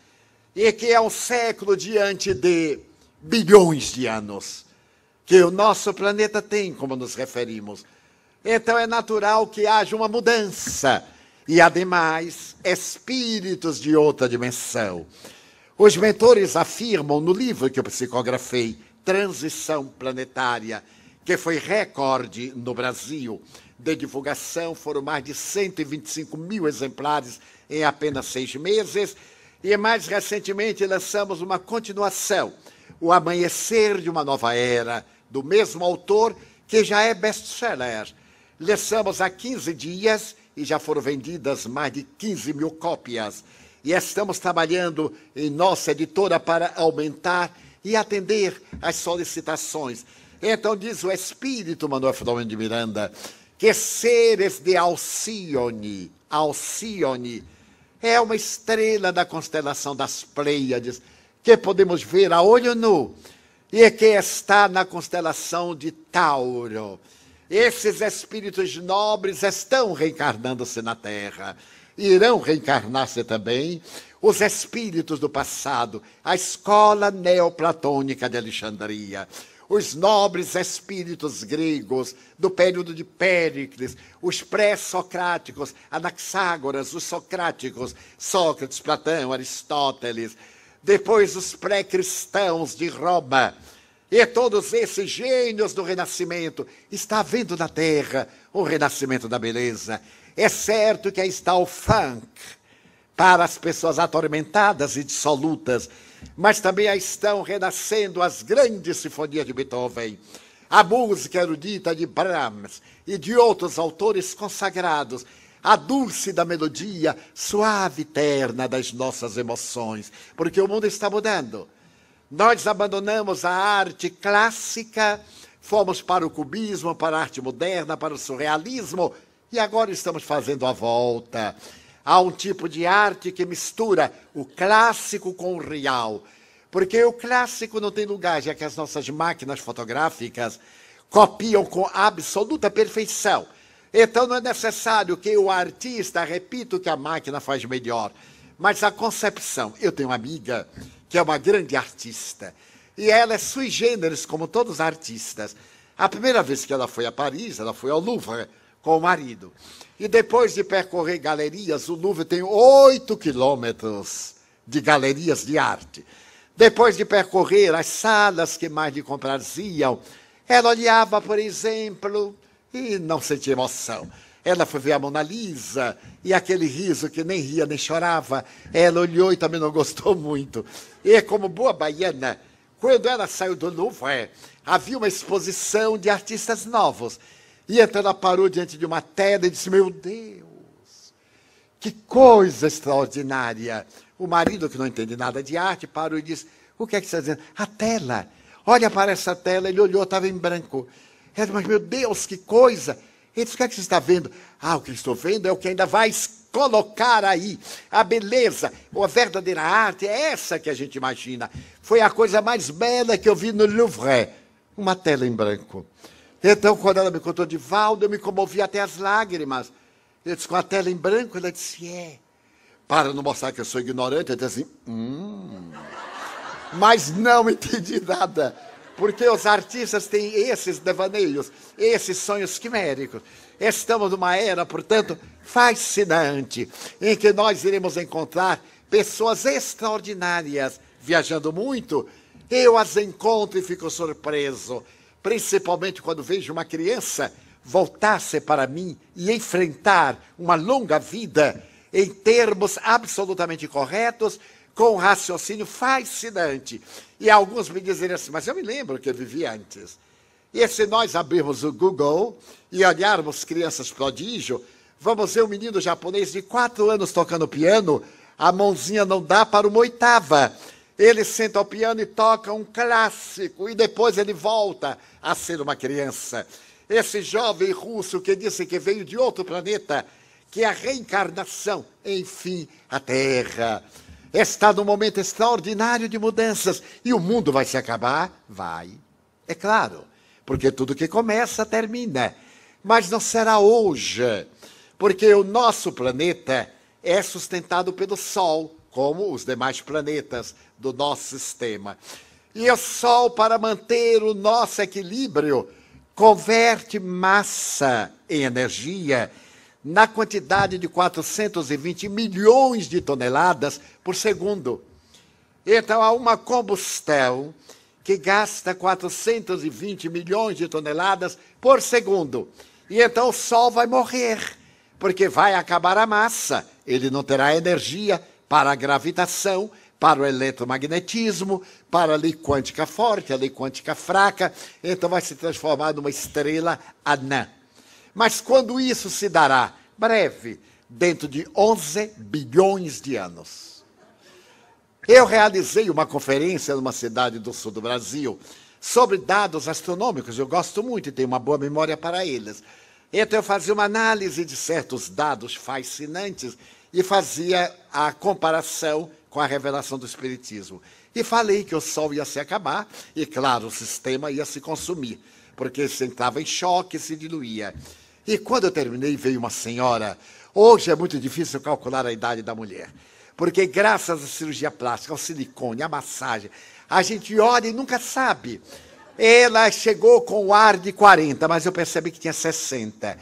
S1: e que é um século diante de bilhões de anos que o nosso planeta tem, como nos referimos. Então é natural que haja uma mudança. E, ademais, espíritos de outra dimensão. Os mentores afirmam no livro que eu psicografei, Transição Planetária, que foi recorde no Brasil de divulgação, foram mais de 125 mil exemplares em apenas 6 meses, e mais recentemente lançamos uma continuação, O Amanhecer de uma Nova Era, do mesmo autor, que já é best-seller. Lançamos há 15 dias e já foram vendidas mais de 15 mil cópias. E estamos trabalhando em nossa editora para aumentar e atender às solicitações. Então diz o Espírito Manuel Filomeno de Miranda que seres de Alcíone é uma estrela da constelação das Pleiades, que podemos ver a olho nu, e que está na constelação de Tauro. Esses espíritos nobres estão reencarnando-se na Terra. Irão reencarnar-se também os espíritos do passado, a escola neoplatônica de Alexandria. os nobres espíritos gregos do período de Péricles, os pré-socráticos, Anaxágoras, os socráticos, Sócrates, Platão, Aristóteles, depois os pré-cristãos de Roma, e todos esses gênios do Renascimento. Está havendo na Terra o renascimento da beleza. É certo que aí está o funk, para as pessoas atormentadas e dissolutas, mas também aí estão renascendo as grandes sinfonias de Beethoven, a música erudita de Brahms e de outros autores consagrados, a dúlcida melodia, suave e terna das nossas emoções, porque o mundo está mudando. Nós abandonamos a arte clássica, fomos para o cubismo, para a arte moderna, para o surrealismo, e agora estamos fazendo a volta. Há um tipo de arte que mistura o clássico com o real. Porque o clássico não tem lugar, já que as nossas máquinas fotográficas copiam com absoluta perfeição. Então não é necessário que o artista repita o que a máquina faz melhor. Mas a concepção. Eu tenho uma amiga que é uma grande artista. E ela é sui generis, como todos os artistas. A primeira vez que ela foi a Paris, ela foi ao Louvre com o marido. E depois de percorrer galerias, o Louvre tem 8 quilômetros de galerias de arte. Depois de percorrer as salas que mais lhe compraziam, ela olhava, por exemplo, e não sentia emoção. Ela foi ver a Mona Lisa, e aquele riso que nem ria nem chorava, ela olhou e também não gostou muito. E como boa baiana, quando ela saiu do Louvre, havia uma exposição de artistas novos. E então ela parou diante de uma tela e disse, meu Deus, que coisa extraordinária. O marido, que não entende nada de arte, parou e disse, o que é que você está dizendo? A tela. Olha para essa tela. Ele olhou, estava em branco. Ela disse, mas meu Deus, que coisa. Ele disse, o que é que você está vendo? Ah, o que estou vendo é o que ainda vai colocar aí. A beleza, a verdadeira arte é essa que a gente imagina. Foi a coisa mais bela que eu vi no Louvre. Uma tela em branco. Então, quando ela me contou de Valdo, eu me comovi até as lágrimas. Eu disse, com a tela em branco? Ela disse, para não mostrar que eu sou ignorante, eu disse assim, Mas não entendi nada. Porque os artistas têm esses devaneios, esses sonhos quiméricos. Estamos numa era, portanto, fascinante, em que nós iremos encontrar pessoas extraordinárias viajando muito. Eu as encontro e fico surpreso. Principalmente quando vejo uma criança voltar-se para mim e enfrentar uma longa vida em termos absolutamente corretos, com um raciocínio fascinante. E alguns me dizem assim, mas eu me lembro que eu vivi antes. E se nós abrirmos o Google e olharmos crianças prodígio, vamos ver um menino japonês de 4 anos tocando piano, a mãozinha não dá para uma oitava. Ele senta ao piano e toca um clássico, e depois ele volta a ser uma criança. Esse jovem russo que disse que veio de outro planeta, que é a reencarnação, enfim, a Terra, está num momento extraordinário de mudanças. E o mundo vai se acabar? Vai. É claro, porque tudo que começa, termina. Mas não será hoje, porque o nosso planeta é sustentado pelo Sol, como os demais planetas do nosso sistema. E o Sol, para manter o nosso equilíbrio, converte massa em energia na quantidade de 420 milhões de toneladas por segundo. Então, há uma combustão que gasta 420 milhões de toneladas por segundo. E então o Sol vai morrer, porque vai acabar a massa. Ele não terá energia para a gravitação, para o eletromagnetismo, para a lei quântica forte, a lei quântica fraca. Então vai se transformar numa estrela anã. Mas quando isso se dará? Breve, dentro de 11 bilhões de anos. Eu realizei uma conferência numa cidade do sul do Brasil sobre dados astronômicos. Eu gosto muito e tenho uma boa memória para eles. Então eu fazia uma análise de certos dados fascinantes e fazia a comparação com a revelação do Espiritismo. E falei que o Sol ia se acabar e, claro, o sistema ia se consumir, porque se entrava em choque e se diluía. E quando eu terminei, veio uma senhora. Hoje é muito difícil calcular a idade da mulher, porque graças à cirurgia plástica, ao silicone, à massagem, a gente olha e nunca sabe. Ela chegou com o ar de 40, mas eu percebi que tinha 60,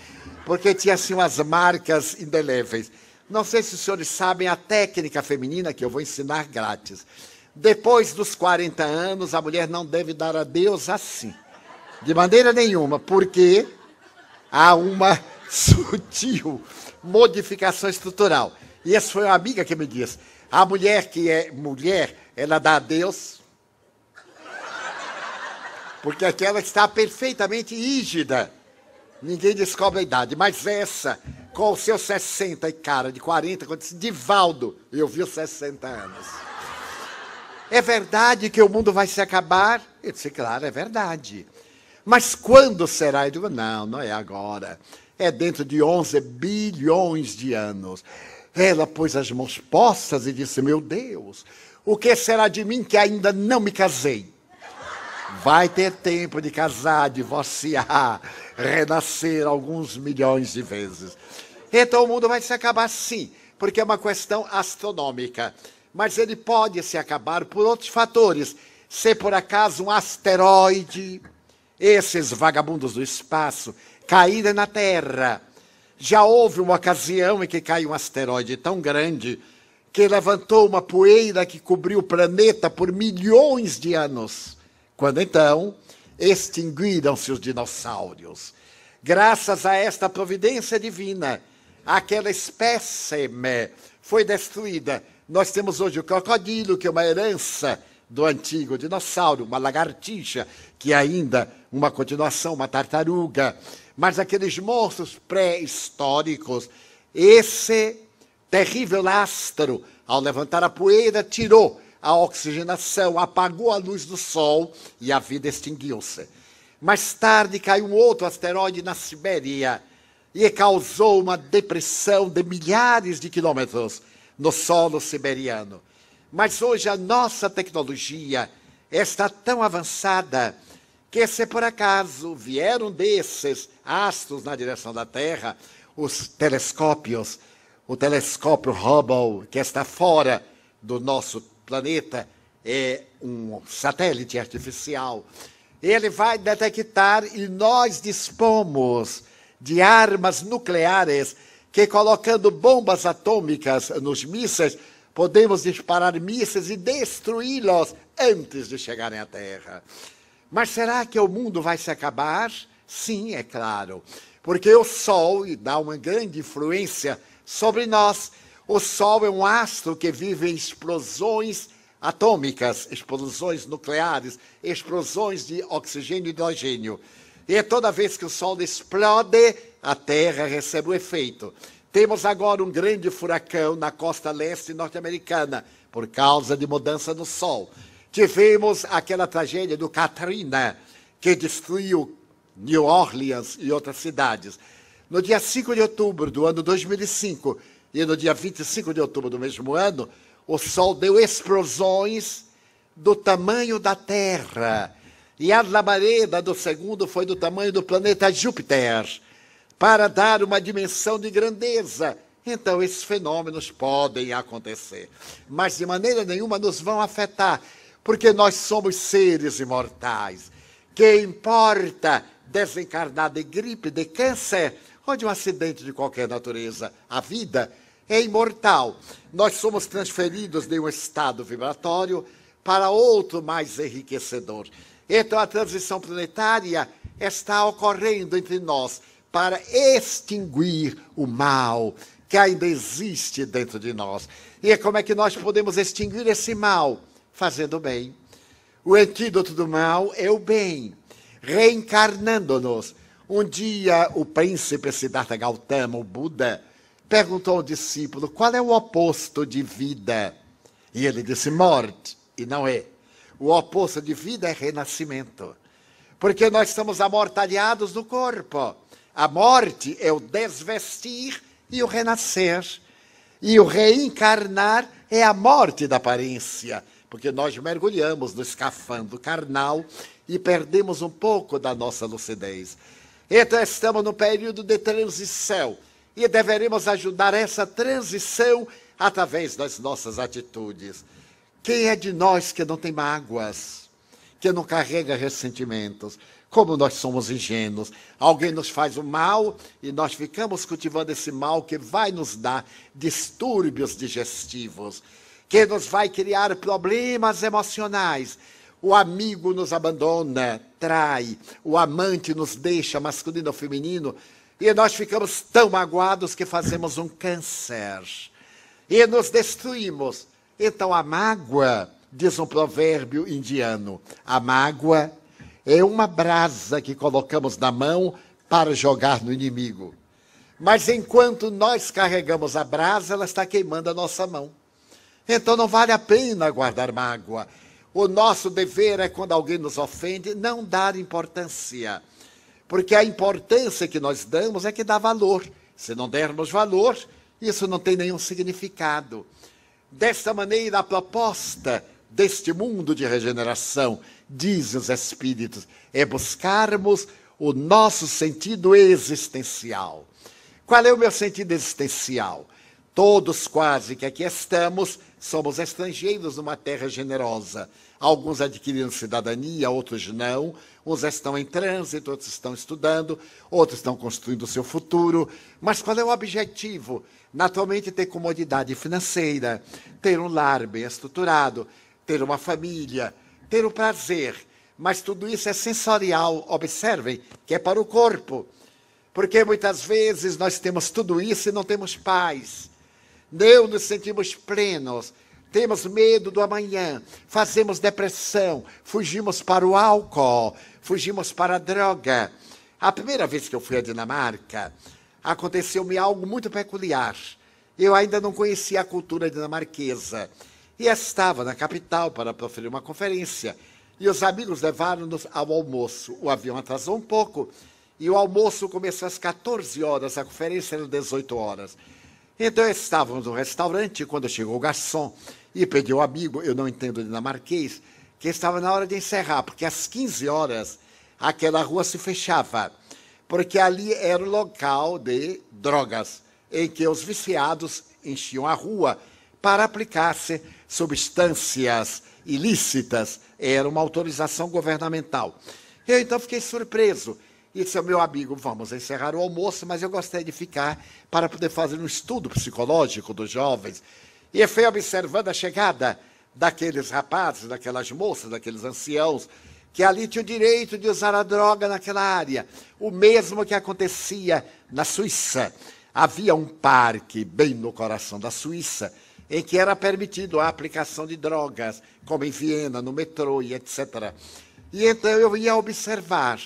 S1: porque tinha assim umas marcas indeléveis. Não sei se os senhores sabem a técnica feminina que eu vou ensinar grátis. Depois dos 40 anos, a mulher não deve dar adeus assim, de maneira nenhuma, porque há uma sutil modificação estrutural. E essa foi uma amiga que me disse, a mulher que é mulher, ela dá adeus, porque aquela está perfeitamente rígida. Ninguém descobre a idade, mas essa, com os seus 60 e cara de 40, quando disse, Divaldo, eu vi os 60 anos. É verdade que o mundo vai se acabar? Eu disse, claro, é verdade. Mas quando será? Eu digo, não, não é agora. É dentro de 11 bilhões de anos. Ela pôs as mãos postas e disse, meu Deus, o que será de mim que ainda não me casei? Vai ter tempo de casar, divorciar, renascer alguns milhões de vezes. Então o mundo vai se acabar sim, porque é uma questão astronômica. Mas ele pode se acabar por outros fatores. Se por acaso um asteroide, esses vagabundos do espaço, caírem na Terra. Já houve uma ocasião em que caiu um asteroide tão grande que levantou uma poeira que cobriu o planeta por milhões de anos. Quando então extinguiram-se os dinossauros. Graças a esta providência divina, aquela espécie foi destruída. Nós temos hoje o crocodilo, que é uma herança do antigo dinossauro, uma lagartixa, que é ainda uma continuação, uma tartaruga. Mas aqueles monstros pré-históricos, esse terrível astro, ao levantar a poeira, tirou a oxigenação, apagou a luz do sol e a vida extinguiu-se. Mais tarde caiu um outro asteroide na Sibéria e causou uma depressão de milhares de quilômetros no solo siberiano. Mas hoje a nossa tecnologia está tão avançada que, se por acaso vieram desses astros na direção da Terra, os telescópios, o telescópio Hubble, que está fora do nosso planeta, é um satélite artificial, ele vai detectar e nós dispomos de armas nucleares que, colocando bombas atômicas nos mísseis, podemos disparar mísseis e destruí-los antes de chegarem à Terra. Mas será que o mundo vai se acabar? Sim, é claro, porque o Sol dá uma grande influência sobre nós. O Sol é um astro que vive em explosões atômicas, explosões nucleares, explosões de oxigênio e hidrogênio. E toda vez que o Sol explode, a Terra recebe o efeito. Temos agora um grande furacão na costa leste norte-americana, por causa de mudança no Sol. Tivemos aquela tragédia do Katrina, que destruiu New Orleans e outras cidades. No dia 5 de outubro do ano 2005 e no dia 25 de outubro do mesmo ano, o Sol deu explosões do tamanho da Terra. E a labareda do segundo foi do tamanho do planeta Júpiter, para dar uma dimensão de grandeza. Então, esses fenômenos podem acontecer, mas de maneira nenhuma nos vão afetar, porque nós somos seres imortais. Que importa desencarnar de gripe, de câncer ou de um acidente de qualquer natureza? A vida é imortal. Nós somos transferidos de um estado vibratório para outro mais enriquecedor. Então, a transição planetária está ocorrendo entre nós para extinguir o mal que ainda existe dentro de nós. E como é que nós podemos extinguir esse mal? Fazendo o bem. O antídoto do mal é o bem, reencarnando-nos. Um dia, o príncipe Siddhartha Gautama, o Buda, perguntou ao discípulo, qual é o oposto de vida? E ele disse, morte. E não é. O oposto de vida é renascimento. Porque nós estamos amortalhados no corpo. A morte é o desvestir e o renascer. E o reencarnar é a morte da aparência. Porque nós mergulhamos no escafandro carnal e perdemos um pouco da nossa lucidez. Então estamos no período de transição. E deveremos ajudar essa transição através das nossas atitudes. Quem é de nós que não tem mágoas? que não carrega ressentimentos. Como nós somos ingênuos. Alguém nos faz o mal e nós ficamos cultivando esse mal que vai nos dar distúrbios digestivos, que nos vai criar problemas emocionais. O amigo nos abandona, trai, o amante nos deixa, masculino ou feminino, e nós ficamos tão magoados que fazemos um câncer e nos destruímos. Então a mágoa, diz um provérbio indiano, a mágoa é uma brasa que colocamos na mão para jogar no inimigo. Mas enquanto nós carregamos a brasa, ela está queimando a nossa mão. Então não vale a pena guardar mágoa. O nosso dever é, quando alguém nos ofende, não dar importância. Porque a importância que nós damos é que dá valor. Se não dermos valor, isso não tem nenhum significado. Desta maneira, a proposta deste mundo de regeneração, dizem os Espíritos, é buscarmos o nosso sentido existencial. Qual é o meu sentido existencial? Todos quase que aqui estamos, somos estrangeiros numa terra generosa. Alguns adquiriram cidadania, outros não. Uns estão em trânsito, outros estão estudando, outros estão construindo o seu futuro. Mas qual é o objetivo? Naturalmente, ter comodidade financeira, ter um lar bem estruturado, ter uma família, ter o prazer. Mas tudo isso é sensorial, observem, que é para o corpo. Porque muitas vezes nós temos tudo isso e não temos paz. Não nos sentimos plenos, temos medo do amanhã, fazemos depressão, fugimos para o álcool, fugimos para a droga. A primeira vez que eu fui à Dinamarca, aconteceu-me algo muito peculiar. Eu ainda não conhecia a cultura dinamarquesa. E estava na capital para proferir uma conferência. E os amigos levaram-nos ao almoço. O avião atrasou um pouco. E o almoço começou às 14 horas, a conferência era às 18 horas. Então estávamos no restaurante, quando chegou o garçom e pediu ao amigo, eu não entendo dinamarquês, que estava na hora de encerrar, porque às 15 horas aquela rua se fechava, porque ali era o local de drogas, em que os viciados enchiam a rua para aplicar-se substâncias ilícitas, era uma autorização governamental. Eu então fiquei surpreso. E disse ao meu amigo, vamos encerrar o almoço, mas eu gostaria de ficar para poder fazer um estudo psicológico dos jovens. E fui observando a chegada daqueles rapazes, daquelas moças, daqueles anciãos, que ali tinham o direito de usar a droga naquela área. O mesmo que acontecia na Suíça. Havia um parque bem no coração da Suíça, em que era permitido a aplicação de drogas, como em Viena, no metrô e etc. E então eu ia observar.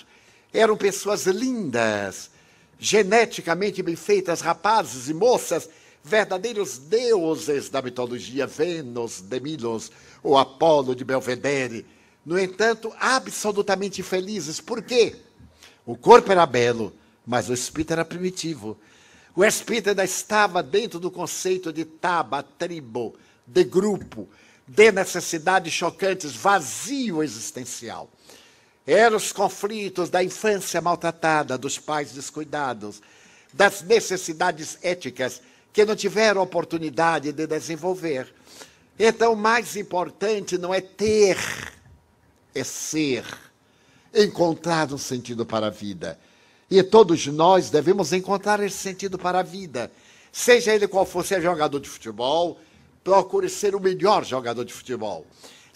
S1: Eram pessoas lindas, geneticamente bem feitas, rapazes e moças, verdadeiros deuses da mitologia, Vênus, de Milos, ou Apolo de Belvedere. No entanto, absolutamente felizes. Por quê? O corpo era belo, mas o espírito era primitivo. O espírito ainda estava dentro do conceito de taba, tribo, de grupo, de necessidades chocantes, vazio existencial. Eram os conflitos da infância maltratada, dos pais descuidados, das necessidades éticas que não tiveram oportunidade de desenvolver. Então, o mais importante não é ter, é ser, encontrar um sentido para a vida. E todos nós devemos encontrar esse sentido para a vida. Seja ele qual for, se é jogador de futebol, procure ser o melhor jogador de futebol.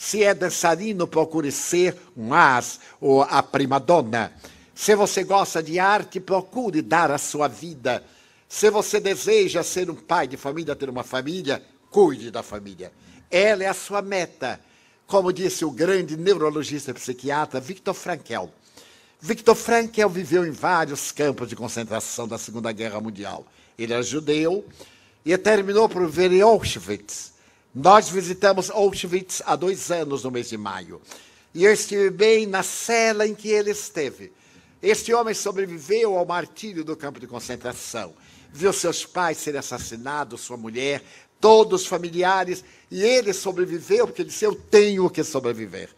S1: Se é dançarino, procure ser um as ou a primadonna. Se você gosta de arte, procure dar a sua vida. Se você deseja ser um pai de família, ter uma família, cuide da família. Ela é a sua meta. Como disse o grande neurologista e psiquiatra Viktor Frankl. Viktor Frankl viveu em vários campos de concentração da Segunda Guerra Mundial. Ele era judeu e terminou por viver em Auschwitz. Nós visitamos Auschwitz há 2 anos, no mês de maio. E eu estive bem na cela em que ele esteve. Este homem sobreviveu ao martírio do campo de concentração. Viu seus pais serem assassinados, sua mulher, todos os familiares. E ele sobreviveu porque ele disse, eu tenho que sobreviver.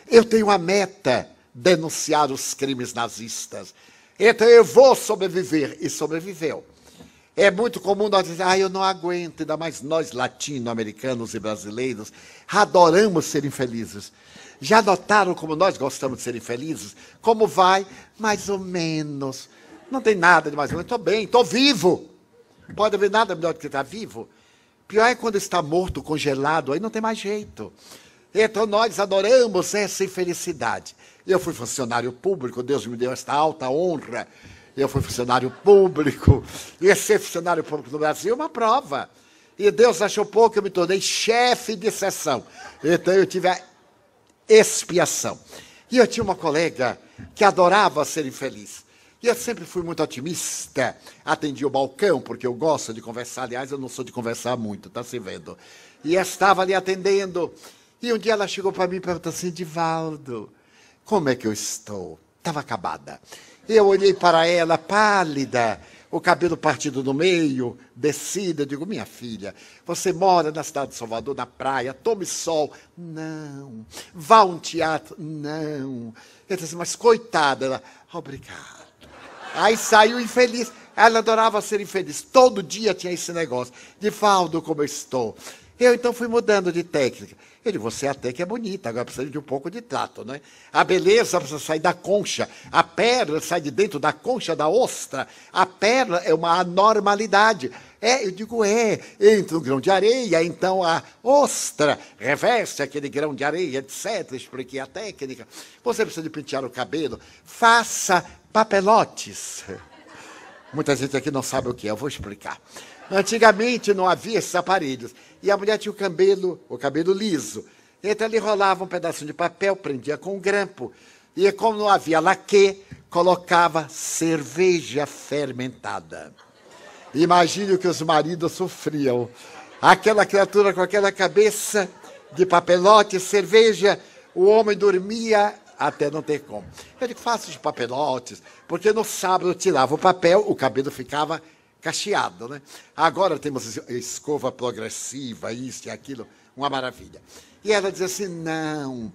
S1: Eu tenho a meta, denunciar os crimes nazistas. Então eu vou sobreviver. E sobreviveu. É muito comum nós dizer, eu não aguento, ainda mais nós latino-americanos e brasileiros, adoramos ser infelizes. Já notaram como nós gostamos de ser infelizes? Como vai? Mais ou menos. Não tem nada de mais ou menos. Estou bem, estou vivo. Pode haver nada melhor do que estar vivo. Pior é quando está morto, congelado, aí não tem mais jeito. Então nós adoramos essa infelicidade. Eu fui funcionário público, Deus me deu esta alta honra. Eu fui funcionário público. E ser funcionário público no Brasil é uma prova. E Deus achou pouco, eu me tornei chefe de seção. Então eu tive a expiação. E eu tinha uma colega que adorava ser infeliz. E eu sempre fui muito otimista. Atendi o balcão, porque eu gosto de conversar. Aliás, eu não sou de conversar muito, tá se vendo. E eu estava ali atendendo. E um dia ela chegou para mim e perguntou assim, Divaldo, como é que eu estou? Estava acabada. Eu olhei para ela, pálida, o cabelo partido no meio, descida. Eu digo, minha filha, você mora na cidade de Salvador, na praia, tome sol. Não. Vá a um teatro. Não. Eu disse, mas coitada. Ela, obrigado. Aí saiu infeliz. Ela adorava ser infeliz. Todo dia tinha esse negócio. Divaldo, como eu estou? Eu então fui mudando de técnica. Eu digo, você até que é bonita, agora precisa de um pouco de trato, né? A beleza precisa sair da concha. A pérola sai de dentro da concha da ostra. A pérola é uma anormalidade. Eu digo, entra um grão de areia, então a ostra reveste aquele grão de areia, etc. Expliquei a técnica. Você precisa de pentear o cabelo. Faça papelotes. Muita gente aqui não sabe o que é, eu vou explicar. Antigamente não havia esses aparelhos. E a mulher tinha o cabelo liso. Então ele rolava um pedacinho de papel, prendia com um grampo. E como não havia laque, colocava cerveja fermentada. Imagine o que os maridos sofriam. Aquela criatura com aquela cabeça de papelote, cerveja, o homem dormia até não ter como. Eu digo, faça os papelotes, porque no sábado eu tirava o papel, o cabelo ficava cacheado, né? Agora temos escova progressiva, isso e aquilo, uma maravilha. E ela dizia assim, não,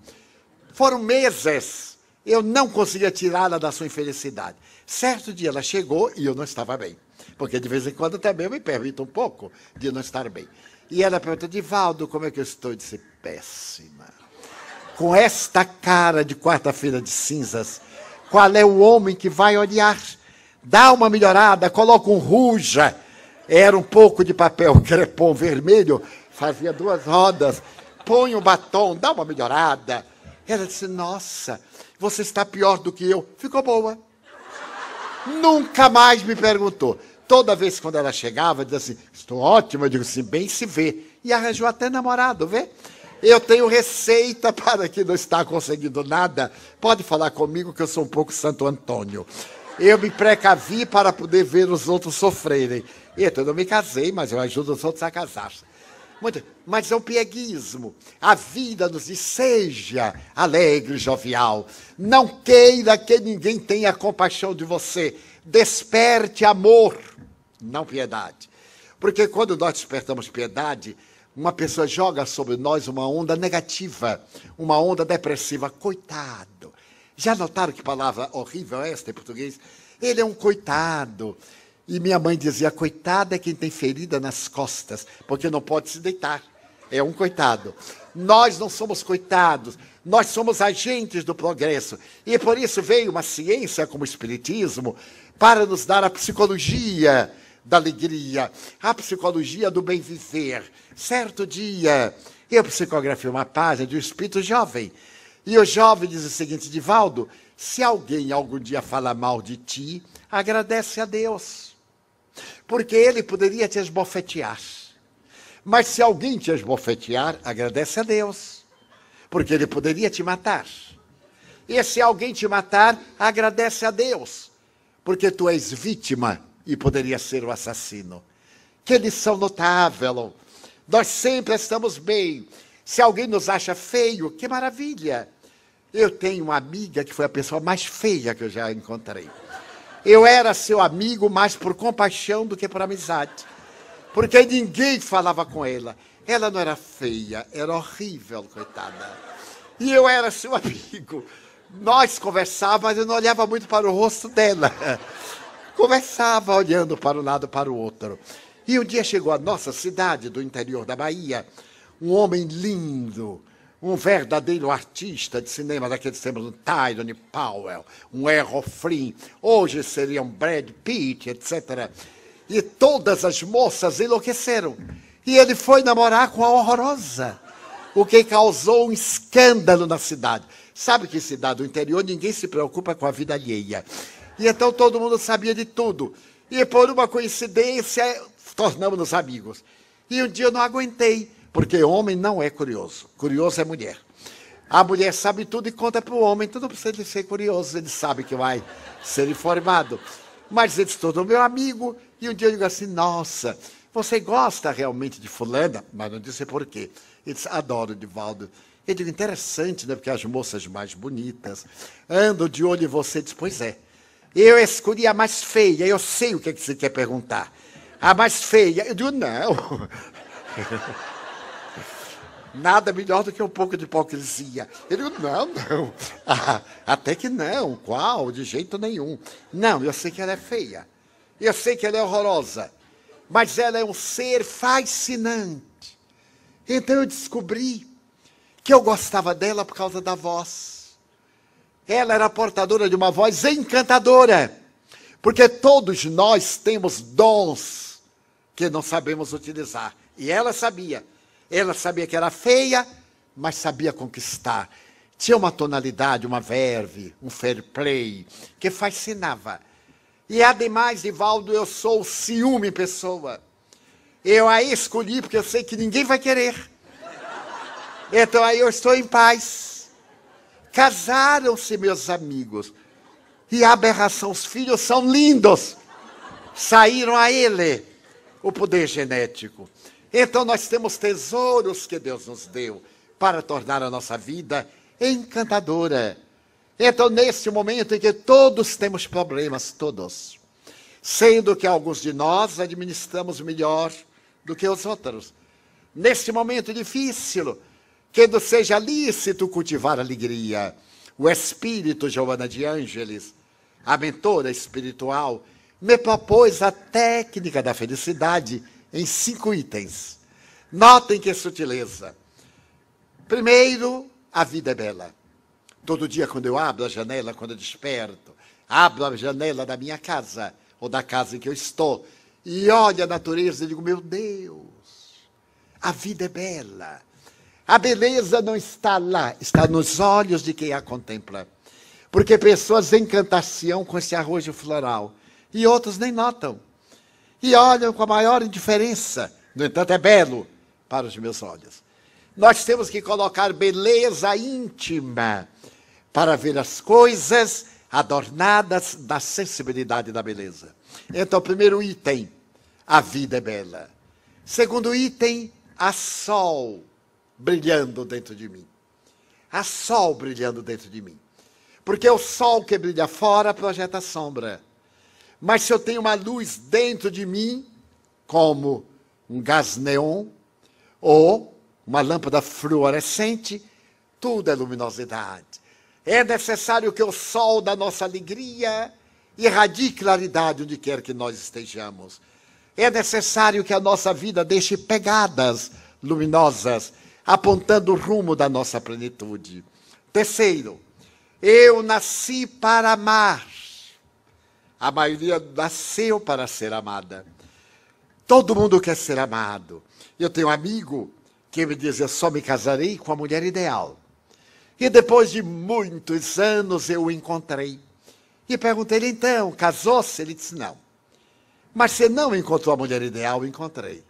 S1: foram meses, eu não conseguia tirá-la da sua infelicidade. Certo dia ela chegou e eu não estava bem, porque de vez em quando também eu me permito um pouco de não estar bem. E ela perguntou, Divaldo, como é que eu estou? Eu disse, péssima. Com esta cara de quarta-feira de cinzas, qual é o homem que vai olhar? Dá uma melhorada, coloca um ruja. Era um pouco de papel crepom vermelho, fazia 2 rodas. Põe um batom, dá uma melhorada. Ela disse, nossa, você está pior do que eu. Ficou boa. Nunca mais me perguntou. Toda vez quando ela chegava, dizia assim, estou ótima. Eu digo assim, bem se vê. E arranjou até namorado, vê? Eu tenho receita para quem não está conseguindo nada. Pode falar comigo que eu sou um pouco Santo Antônio. Eu me precavi para poder ver os outros sofrerem. Então, eu não me casei, mas eu ajudo os outros a casar-se. Mas é um pieguismo. A vida nos diz, seja alegre, jovial. Não queira que ninguém tenha compaixão de você. Desperte amor, não piedade. Porque quando nós despertamos piedade, uma pessoa joga sobre nós uma onda negativa, uma onda depressiva. Coitado. Já notaram que palavra horrível é esta em português? Ele é um coitado. E minha mãe dizia, coitado é quem tem ferida nas costas, porque não pode se deitar. É um coitado. Nós não somos coitados, nós somos agentes do progresso. E por isso veio uma ciência como o Espiritismo para nos dar a psicologia da alegria, a psicologia do bem viver. Certo dia, eu psicografei uma página de um espírito jovem. E o jovem diz o seguinte, Divaldo, se alguém algum dia fala mal de ti, agradece a Deus. Porque ele poderia te esbofetear. Mas se alguém te esbofetear, agradece a Deus. Porque ele poderia te matar. E se alguém te matar, agradece a Deus. Porque tu és vítima e poderia ser o assassino. Que lição notável. Nós sempre estamos bem. Se alguém nos acha feio, que maravilha. Eu tenho uma amiga que foi a pessoa mais feia que eu já encontrei. Eu era seu amigo mais por compaixão do que por amizade. Porque ninguém falava com ela. Ela não era feia, era horrível, coitada. E eu era seu amigo. Nós conversávamos, mas eu não olhava muito para o rosto dela. Conversava olhando para um lado para o outro. E um dia chegou à nossa cidade do interior da Bahia um homem lindo, um verdadeiro artista de cinema daqueles tempos, um Tyrone Powell, um Errol Flynn, hoje seria um Brad Pitt, etc. E todas as moças enlouqueceram. E ele foi namorar com a horrorosa, o que causou um escândalo na cidade. Sabe que cidade do interior ninguém se preocupa com a vida alheia. E então todo mundo sabia de tudo. E por uma coincidência, tornamos-nos amigos. E um dia eu não aguentei, porque homem não é curioso. Curioso é mulher. A mulher sabe tudo e conta para o homem. Então não precisa de ser curioso, ele sabe que vai ser informado. Mas ele se tornou meu amigo. E um dia eu digo assim, nossa, você gosta realmente de fulana? Mas não disse por quê. Ele disse, adoro, Divaldo. Eu digo, interessante, né? Porque as moças mais bonitas andam de olho em você. Ele disse, pois é. Eu escolhi a mais feia, eu sei o que você quer perguntar. A mais feia. Eu digo, não. Nada melhor do que um pouco de hipocrisia. Eu digo, não. Até que não. Qual? De jeito nenhum. Não, eu sei que ela é feia. Eu sei que ela é horrorosa. Mas ela é um ser fascinante. Então eu descobri que eu gostava dela por causa da voz. Ela era portadora de uma voz encantadora. Porque todos nós temos dons que não sabemos utilizar. E ela sabia. Ela sabia que era feia, mas sabia conquistar. Tinha uma tonalidade, uma verve, um fair play, que fascinava. E ademais, Divaldo, eu sou ciúme em pessoa. Eu a escolhi porque eu sei que ninguém vai querer. Então aí eu estou em paz. Casaram-se meus amigos. E a aberração, os filhos são lindos. Saíram a ele o poder genético. Então nós temos tesouros que Deus nos deu para tornar a nossa vida encantadora. Então nesse momento em que todos temos problemas, todos, sendo que alguns de nós administramos melhor do que os outros. Nesse momento difícil, que não seja lícito cultivar alegria. O espírito Joana de Ângeles, a mentora espiritual, me propôs a técnica da felicidade em 5 itens. Notem que sutileza. Primeiro, a vida é bela. Todo dia quando eu abro a janela, quando eu desperto, abro a janela da minha casa, ou da casa em que eu estou, e olho a natureza e digo, meu Deus, a vida é bela. A beleza não está lá, está nos olhos de quem a contempla. Porque pessoas encantação com esse arrojo floral, e outros nem notam. E olham com a maior indiferença. No entanto, é belo para os meus olhos. Nós temos que colocar beleza íntima para ver as coisas adornadas da sensibilidade da beleza. Então, primeiro item, a vida é bela. Segundo item, há sol brilhando dentro de mim. Há sol brilhando dentro de mim. Porque o sol que brilha fora projeta sombra. Mas se eu tenho uma luz dentro de mim, como um gás neon, ou uma lâmpada fluorescente, tudo é luminosidade. É necessário que o sol da nossa alegria irradie claridade onde quer que nós estejamos. É necessário que a nossa vida deixe pegadas luminosas, apontando o rumo da nossa plenitude. Terceiro, eu nasci para amar. A maioria nasceu para ser amada. Todo mundo quer ser amado. Eu tenho um amigo que me diz, eu só me casarei com a mulher ideal. E depois de muitos anos eu o encontrei. E perguntei-lhe, então, casou-se? Ele disse, não. Mas você não encontrou a mulher ideal? Encontrei.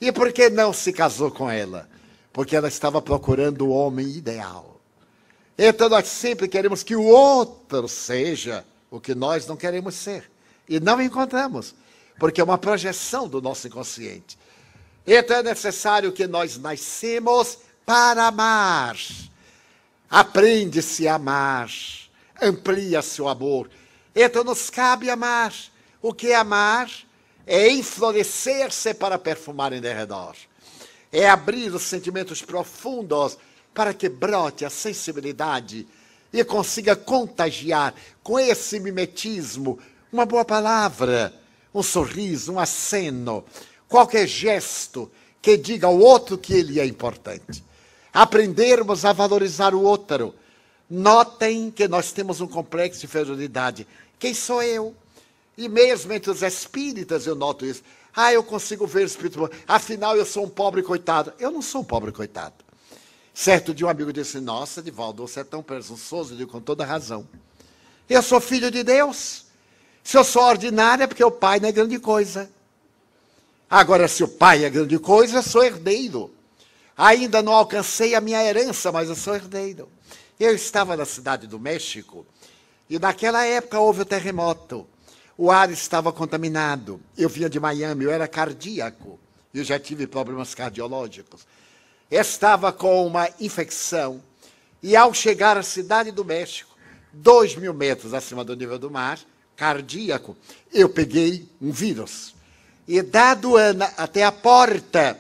S1: E por que não se casou com ela? Porque ela estava procurando o homem ideal. Então nós sempre queremos que o outro seja o que nós não queremos ser. E não encontramos, porque é uma projeção do nosso inconsciente. Então é necessário que nós nascemos para amar. Aprende-se a amar, amplia-se o amor. Então nos cabe amar. O que é amar? É enflorescer-se para perfumar em derredor. É abrir os sentimentos profundos para que brote a sensibilidade e consiga contagiar com esse mimetismo Uma boa palavra, um sorriso, um aceno, qualquer gesto que diga ao outro que ele é importante. Aprendermos a valorizar o outro. Notem que nós temos um complexo de inferioridade. Quem sou eu? E mesmo entre os espíritas eu noto isso. Eu consigo ver o espírito. Afinal, eu sou um pobre coitado. Eu não sou um pobre coitado. Certo dia um amigo disse, nossa, Divaldo, você é tão presunçoso. Eu digo, com toda razão. Eu sou filho de Deus. Se eu sou ordinário é porque o pai não é grande coisa. Agora, se o pai é grande coisa, eu sou herdeiro. Ainda não alcancei a minha herança, mas eu sou herdeiro. Eu estava na cidade do México e naquela época houve o terremoto. O ar estava contaminado. Eu vinha de Miami, eu era cardíaco. Eu já tive problemas cardiológicos. Estava com uma infecção. E ao chegar à cidade do México, 2.000 metros acima do nível do mar, cardíaco, eu peguei um vírus. E da aduana até a porta,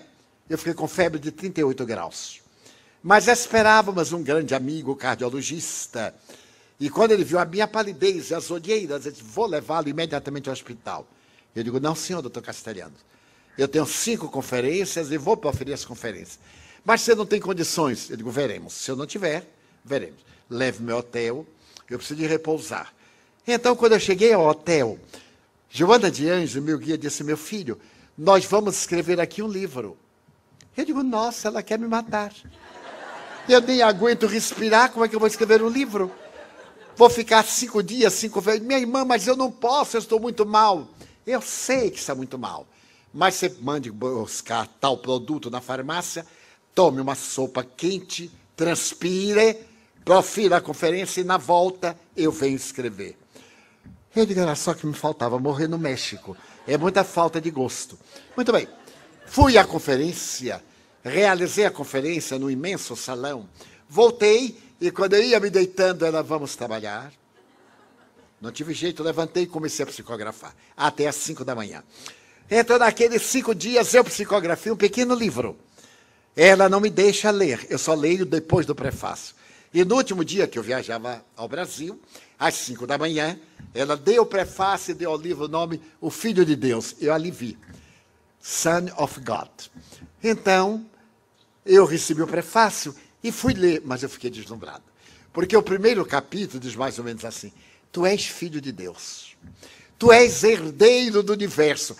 S1: eu fiquei com febre de 38 graus. Mas esperávamos um grande amigo cardiologista. E quando ele viu a minha palidez e as olheiras, ele disse, vou levá-lo imediatamente ao hospital. Eu digo, não, senhor, doutor Castelhano. Eu tenho 5 conferências e vou proferir as conferências. Mas você não tem condições? Eu digo, veremos. Se eu não tiver, veremos. Leve-me ao hotel, eu preciso de repousar. Então, quando eu cheguei ao hotel, Joana de Anjos, meu guia, disse, meu filho, nós vamos escrever aqui um livro. Eu digo, nossa, ela quer me matar. Eu nem aguento respirar, como é que eu vou escrever um livro? Vou ficar 5 dias, 5 vezes. Minha irmã, mas eu não posso, eu estou muito mal. Eu sei que está muito mal. Mas você mande buscar tal produto na farmácia, tome uma sopa quente, transpire, profira a conferência e na volta eu venho escrever. Eu digo, era só que me faltava morrer no México. É muita falta de gosto. Muito bem. Fui à conferência, realizei a conferência no imenso salão, voltei e quando eu ia me deitando, ela, vamos trabalhar. Não tive jeito, levantei e comecei a psicografar, até às 5 da manhã. Então, naqueles 5 dias, eu psicografei um pequeno livro. Ela não me deixa ler, eu só leio depois do prefácio. E no último dia que eu viajava ao Brasil, às 5 da manhã, ela deu o prefácio e deu ao livro o nome O Filho de Deus. Eu ali vi, Son of God. Então, eu recebi o prefácio e fui ler, mas eu fiquei deslumbrado. Porque o primeiro capítulo diz mais ou menos assim, tu és filho de Deus. Tu és herdeiro do universo.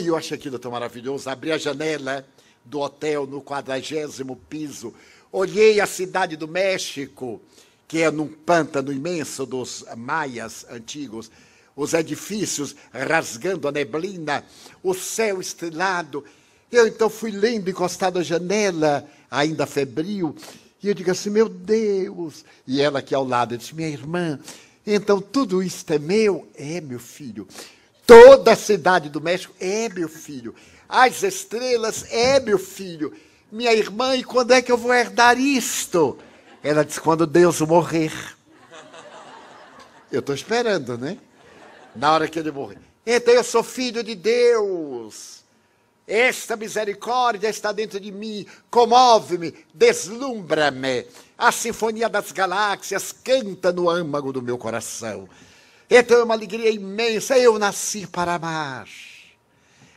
S1: Eu achei aquilo tão maravilhoso. Abri a janela do hotel no 40º piso. Olhei a cidade do México, que é num pântano imenso dos maias antigos. Os edifícios rasgando a neblina, o céu estrelado. Eu então fui lendo encostado à janela, ainda febril, e eu digo assim, meu Deus. E ela aqui ao lado, eu disse, minha irmã, então tudo isso é meu? É, meu filho. Toda a cidade do México é meu filho. As estrelas é meu filho. Minha irmã, e quando é que eu vou herdar isto? Ela disse, quando Deus morrer. Eu estou esperando, né? Na hora que ele morrer. Então eu sou filho de Deus. Esta misericórdia está dentro de mim, comove-me, deslumbra-me. A sinfonia das galáxias canta no âmago do meu coração. Então é uma alegria imensa, eu nasci para amar.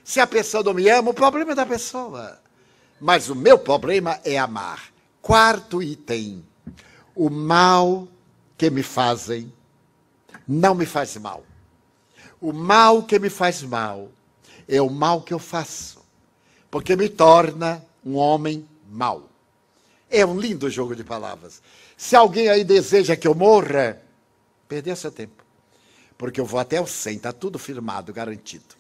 S1: Se a pessoa não me ama, o problema é da pessoa. Mas o meu problema é amar. 4º item, o mal que me fazem não me faz mal. O mal que me faz mal é o mal que eu faço, porque me torna um homem mau. É um lindo jogo de palavras. Se alguém aí deseja que eu morra, perdeu seu tempo, porque eu vou até o 100, está tudo firmado, garantido.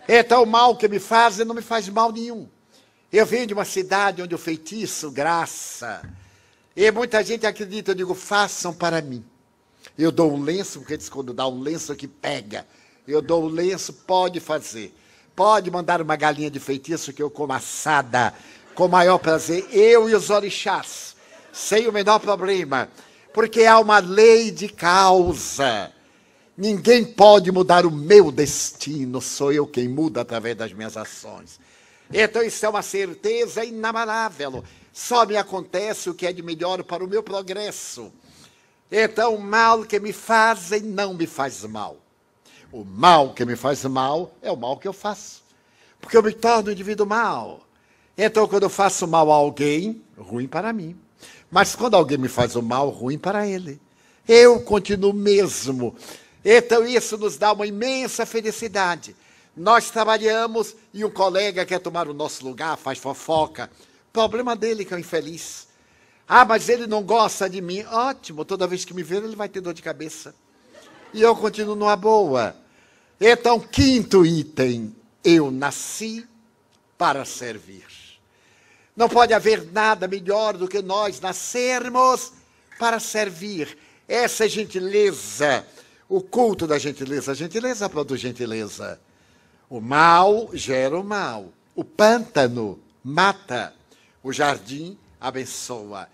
S1: Então o mal que me faz não me faz mal nenhum. Eu venho de uma cidade onde o feitiço, graça, e muita gente acredita, eu digo, façam para mim. Eu dou um lenço, porque diz quando dá um lenço que pega. Eu dou um lenço, pode fazer. Pode mandar uma galinha de feitiço que eu como assada, com o maior prazer, eu e os orixás, sem o menor problema, porque há uma lei de causa. Ninguém pode mudar o meu destino, sou eu quem muda através das minhas ações. Então isso é uma certeza inabalável. Só me acontece o que é de melhor para o meu progresso. Então o mal que me fazem não me faz mal. O mal que me faz mal é o mal que eu faço. Porque eu me torno um indivíduo mau. Então, quando eu faço mal a alguém, ruim para mim. Mas quando alguém me faz o mal, ruim para ele. Eu continuo mesmo. Então, isso nos dá uma imensa felicidade. Nós trabalhamos e um colega quer tomar o nosso lugar, faz fofoca. Problema dele que é um infeliz. Ah, mas ele não gosta de mim. Ótimo, toda vez que me ver, ele vai ter dor de cabeça. E eu continuo numa boa. Então, quinto item. Eu nasci para servir. Não pode haver nada melhor do que nós nascermos para servir. Essa é gentileza, o culto da gentileza. A gentileza produz gentileza. O mal gera o mal. O pântano mata. O jardim abençoa.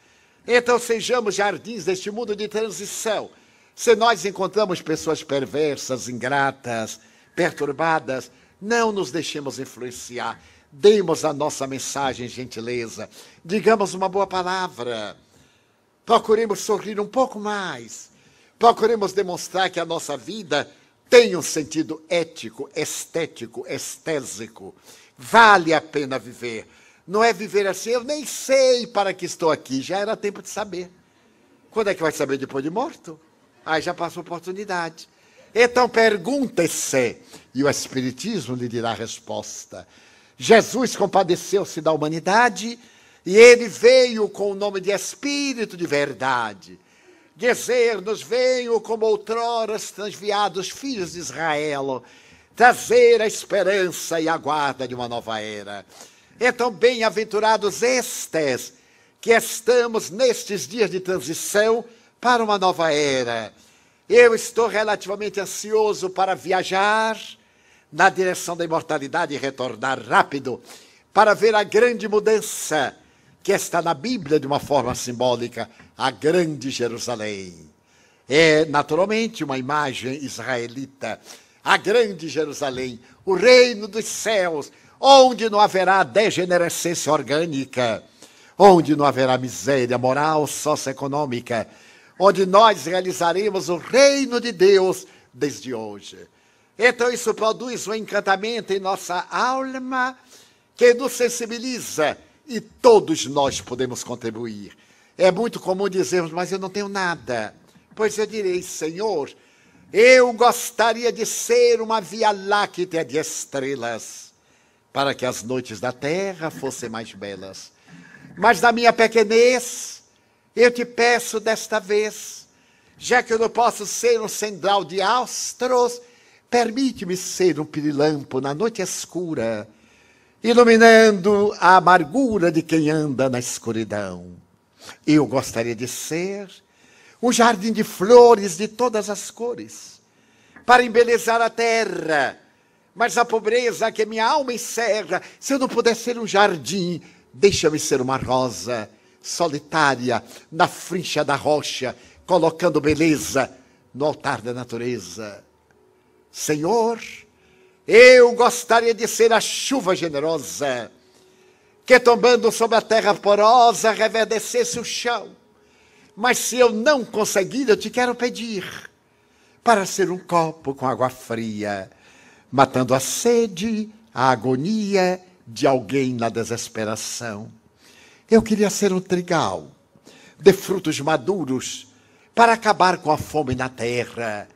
S1: Então sejamos jardins deste mundo de transição. Se nós encontramos pessoas perversas, ingratas, perturbadas, não nos deixemos influenciar. Demos a nossa mensagem gentileza. Digamos uma boa palavra. Procuremos sorrir um pouco mais. Procuremos demonstrar que a nossa vida tem um sentido ético, estético, estésico. Vale a pena viver. Não é viver assim, eu nem sei para que estou aqui. Já era tempo de saber. Quando é que vai saber depois de morto? Aí já passou a oportunidade. Então pergunte-se, e o Espiritismo lhe dirá a resposta. Jesus compadeceu-se da humanidade e ele veio com o nome de Espírito de verdade. Dizer-nos, veio como outrora os transviados filhos de Israel, trazer a esperança e a guarda de uma nova era. Então, bem-aventurados estes, que estamos nestes dias de transição para uma nova era. Eu estou relativamente ansioso para viajar na direção da imortalidade e retornar rápido para ver a grande mudança que está na Bíblia de uma forma simbólica, a grande Jerusalém. É naturalmente uma imagem israelita, a grande Jerusalém, o reino dos céus, onde não haverá degenerescência orgânica, onde não haverá miséria moral, socioeconômica, onde nós realizaremos o reino de Deus desde hoje. Então isso produz um encantamento em nossa alma que nos sensibiliza e todos nós podemos contribuir. É muito comum dizermos, mas eu não tenho nada. Pois eu direi, Senhor, eu gostaria de ser uma via láctea de estrelas, para que as noites da terra fossem mais belas. Mas na minha pequenez, eu te peço desta vez, já que eu não posso ser um cendral de astros, permite-me ser um pirilampo na noite escura, iluminando a amargura de quem anda na escuridão. Eu gostaria de ser um jardim de flores de todas as cores, para embelezar a terra, mas a pobreza que minha alma encerra, se eu não puder ser um jardim, deixa-me ser uma rosa solitária na frincha da rocha, colocando beleza no altar da natureza. Senhor, eu gostaria de ser a chuva generosa, que tombando sobre a terra porosa, reverdecesse o chão. Mas se eu não conseguir, eu te quero pedir, para ser um copo com água fria, matando a sede, a agonia de alguém na desesperação. Eu queria ser um trigal de frutos maduros, para acabar com a fome na terra.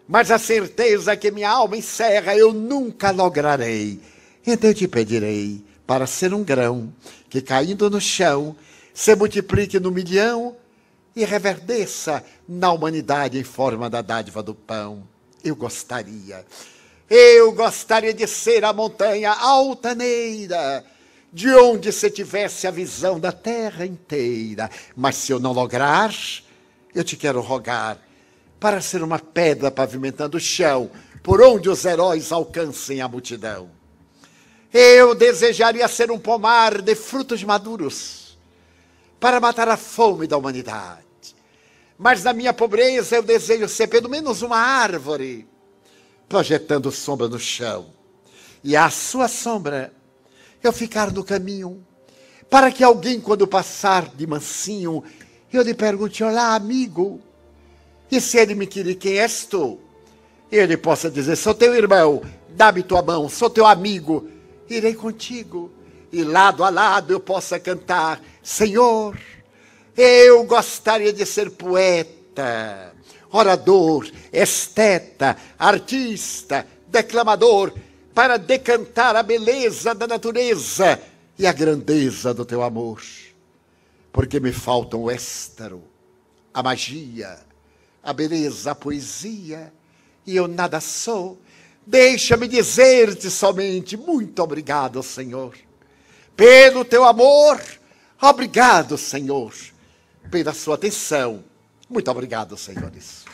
S1: Mas a certeza que minha alma encerra, eu nunca lograrei. Então eu te pedirei para ser um grão que, caindo no chão, se multiplique no milhão e reverdeça na humanidade em forma da dádiva do pão. Eu gostaria de ser a montanha altaneira, de onde se tivesse a visão da terra inteira. Mas se eu não lograr, eu te quero rogar para ser uma pedra pavimentando o chão, por onde os heróis alcancem a multidão. Eu desejaria ser um pomar de frutos maduros, para matar a fome da humanidade. Mas na minha pobreza eu desejo ser pelo menos uma árvore, projetando sombra no chão. E à sua sombra eu ficar no caminho, para que alguém, quando passar de mansinho, eu lhe pergunte, olá, amigo. E se ele me querer, quem és tu? ele possa dizer: sou teu irmão, dá-me tua mão, sou teu amigo, irei contigo. E lado a lado eu possa cantar: Senhor, eu gostaria de ser poeta, orador, esteta, artista, declamador, para decantar a beleza da natureza e a grandeza do teu amor. Porque me faltam o êxtaro, a magia, a beleza, a poesia, e eu nada sou. Deixa-me dizer-te somente: muito obrigado, Senhor, pelo teu amor. Obrigado, Senhor, pela sua atenção. Muito obrigado, senhores.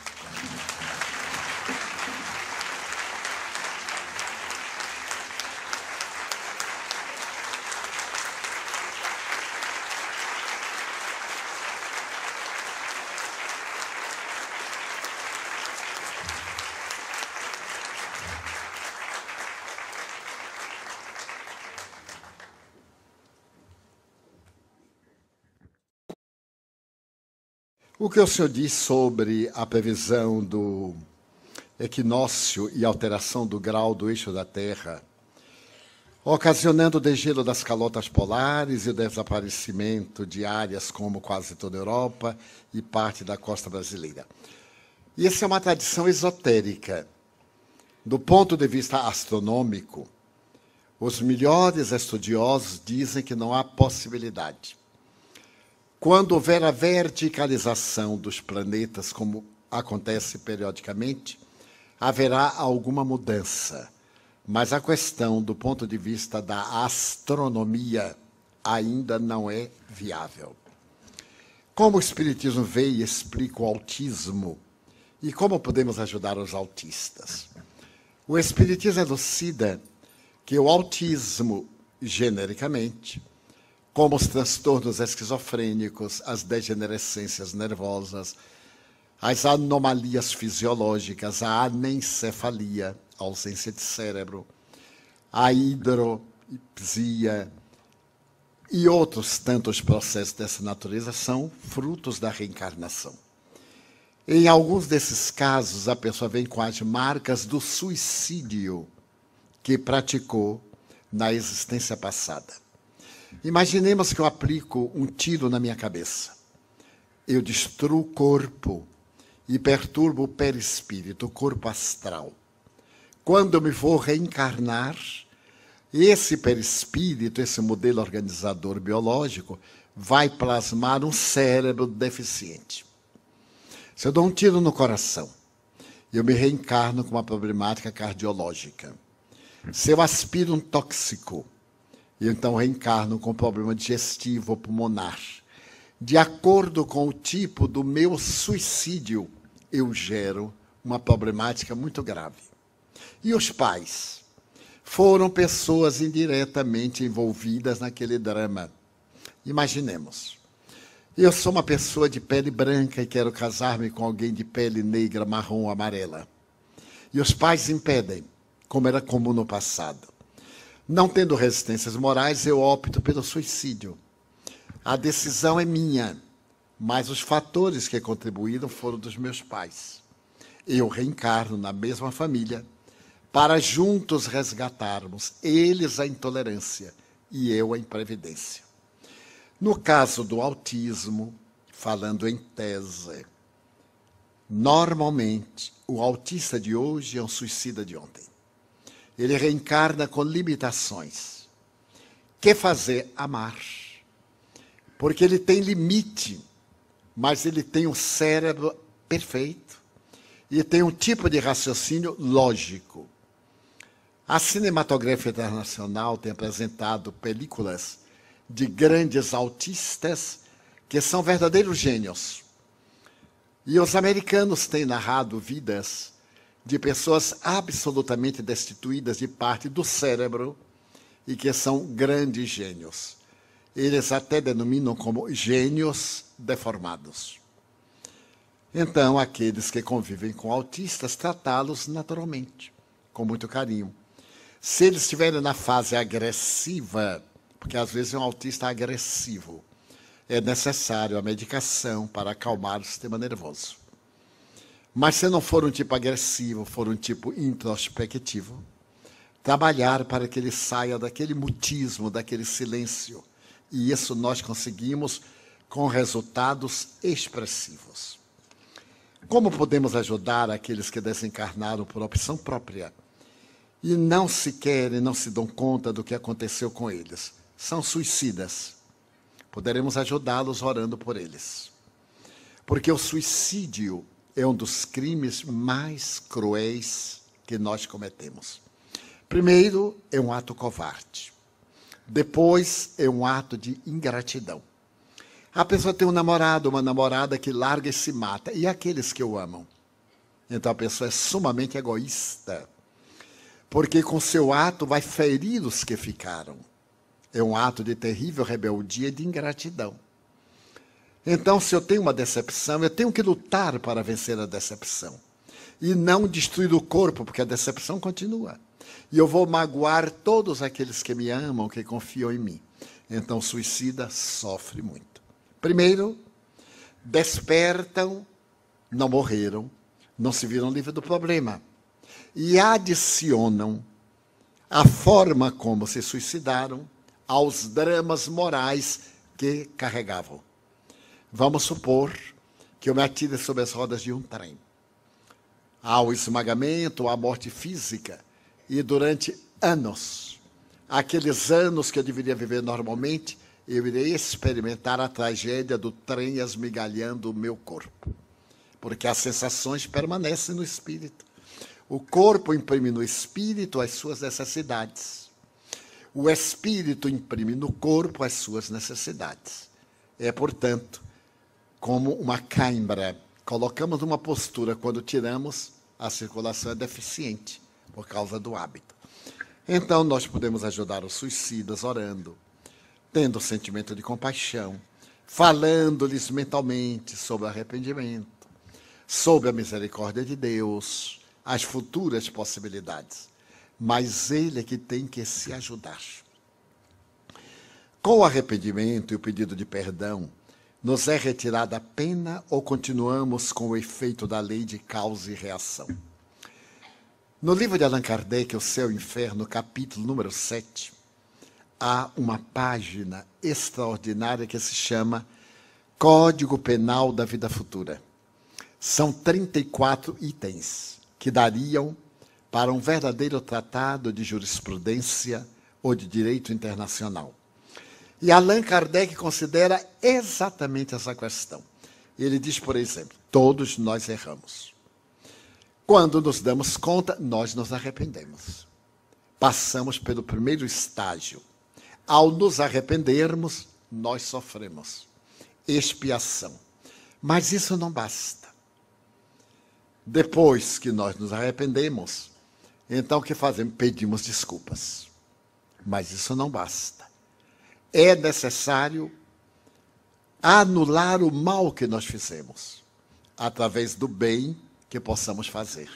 S1: O que o senhor diz sobre a previsão do equinócio e alteração do grau do eixo da Terra, ocasionando o degelo das calotas polares e o desaparecimento de áreas como quase toda a Europa e parte da costa brasileira. E essa é uma tradição esotérica. Do ponto de vista astronômico, os melhores estudiosos dizem que não há possibilidade. Quando houver a verticalização dos planetas, como acontece periodicamente, haverá alguma mudança. Mas a questão, do ponto de vista da astronomia, ainda não é viável. Como o Espiritismo vê e explica o autismo e como podemos ajudar os autistas? O Espiritismo elucida que o autismo, genericamente, como os transtornos esquizofrênicos, as degenerescências nervosas, as anomalias fisiológicas, a anencefalia, a ausência de cérebro, a hidropsia e outros tantos processos dessa natureza são frutos da reencarnação. Em alguns desses casos, a pessoa vem com as marcas do suicídio que praticou na existência passada. Imaginemos que eu aplico um tiro na minha cabeça. Eu destruo o corpo e perturbo o perispírito, o corpo astral. Quando eu me vou reencarnar, esse perispírito, esse modelo organizador biológico, vai plasmar um cérebro deficiente. Se eu dou um tiro no coração, eu me reencarno com uma problemática cardiológica. Se eu aspiro um tóxico, eu então reencarno com problema digestivo ou pulmonar. De acordo com o tipo do meu suicídio, eu gero uma problemática muito grave. E os pais? Foram pessoas indiretamente envolvidas naquele drama. Imaginemos. Eu sou uma pessoa de pele branca e quero casar-me com alguém de pele negra, marrom ou amarela. E os pais impedem, como era comum no passado. Não tendo resistências morais, eu opto pelo suicídio. A decisão é minha, mas os fatores que contribuíram foram dos meus pais. Eu reencarno na mesma família para juntos resgatarmos, eles a intolerância e eu a imprevidência. No caso do autismo, falando em tese, normalmente o autista de hoje é um suicida de ontem. Ele reencarna com limitações. Quer fazer? Amar. Porque ele tem limite, mas ele tem um cérebro perfeito e tem um tipo de raciocínio lógico. A cinematografia internacional tem apresentado películas de grandes autistas que são verdadeiros gênios. E os americanos têm narrado vidas de pessoas absolutamente destituídas de parte do cérebro e que são grandes gênios. Eles até denominam como gênios deformados. Então, aqueles que convivem com autistas, tratá-los naturalmente, com muito carinho. Se eles estiverem na fase agressiva, porque às vezes é um autista agressivo, é necessário a medicação para acalmar o sistema nervoso. Mas se não for um tipo agressivo, for um tipo introspectivo, trabalhar para que ele saia daquele mutismo, daquele silêncio. E isso nós conseguimos com resultados expressivos. Como podemos ajudar aqueles que desencarnaram por opção própria e não se querem, não se dão conta do que aconteceu com eles? São suicidas. Poderemos ajudá-los orando por eles. Porque o suicídio é um dos crimes mais cruéis que nós cometemos. Primeiro, é um ato covarde. Depois, é um ato de ingratidão. A pessoa tem um namorado, uma namorada que larga e se mata. E aqueles que o amam? Então a pessoa é sumamente egoísta. Porque com seu ato vai ferir os que ficaram. É um ato de terrível rebeldia e de ingratidão. Então, se eu tenho uma decepção, eu tenho que lutar para vencer a decepção. E não destruir o corpo, porque a decepção continua. E eu vou magoar todos aqueles que me amam, que confiam em mim. Então, o suicida sofre muito. Primeiro, despertam, não morreram, não se viram livres do problema. E adicionam a forma como se suicidaram aos dramas morais que carregavam. Vamos supor que eu me atire sobre as rodas de um trem. Há o esmagamento, a morte física. E durante anos, aqueles anos que eu deveria viver normalmente, eu irei experimentar a tragédia do trem esmigalhando o meu corpo. Porque as sensações permanecem no espírito. O corpo imprime no espírito as suas necessidades. O espírito imprime no corpo as suas necessidades. É, portanto, como uma cãibra. Colocamos numa postura, quando tiramos, a circulação é deficiente, por causa do hábito. Então, nós podemos ajudar os suicidas orando, tendo sentimento de compaixão, falando-lhes mentalmente sobre arrependimento, sobre a misericórdia de Deus, as futuras possibilidades. Mas ele é que tem que se ajudar. Com o arrependimento e o pedido de perdão, nos é retirada a pena ou continuamos com o efeito da lei de causa e reação? No livro de Allan Kardec, O Céu e o Inferno, capítulo número 7, há uma página extraordinária que se chama Código Penal da Vida Futura. São 34 itens que dariam para um verdadeiro tratado de jurisprudência ou de direito internacional. E Allan Kardec considera exatamente essa questão. Ele diz, por exemplo, todos nós erramos. Quando nos damos conta, nós nos arrependemos. Passamos pelo primeiro estágio. Ao nos arrependermos, nós sofremos expiação. Mas isso não basta. Depois que nós nos arrependemos, então o que fazemos? Pedimos desculpas. Mas isso não basta. É necessário anular o mal que nós fizemos, através do bem que possamos fazer.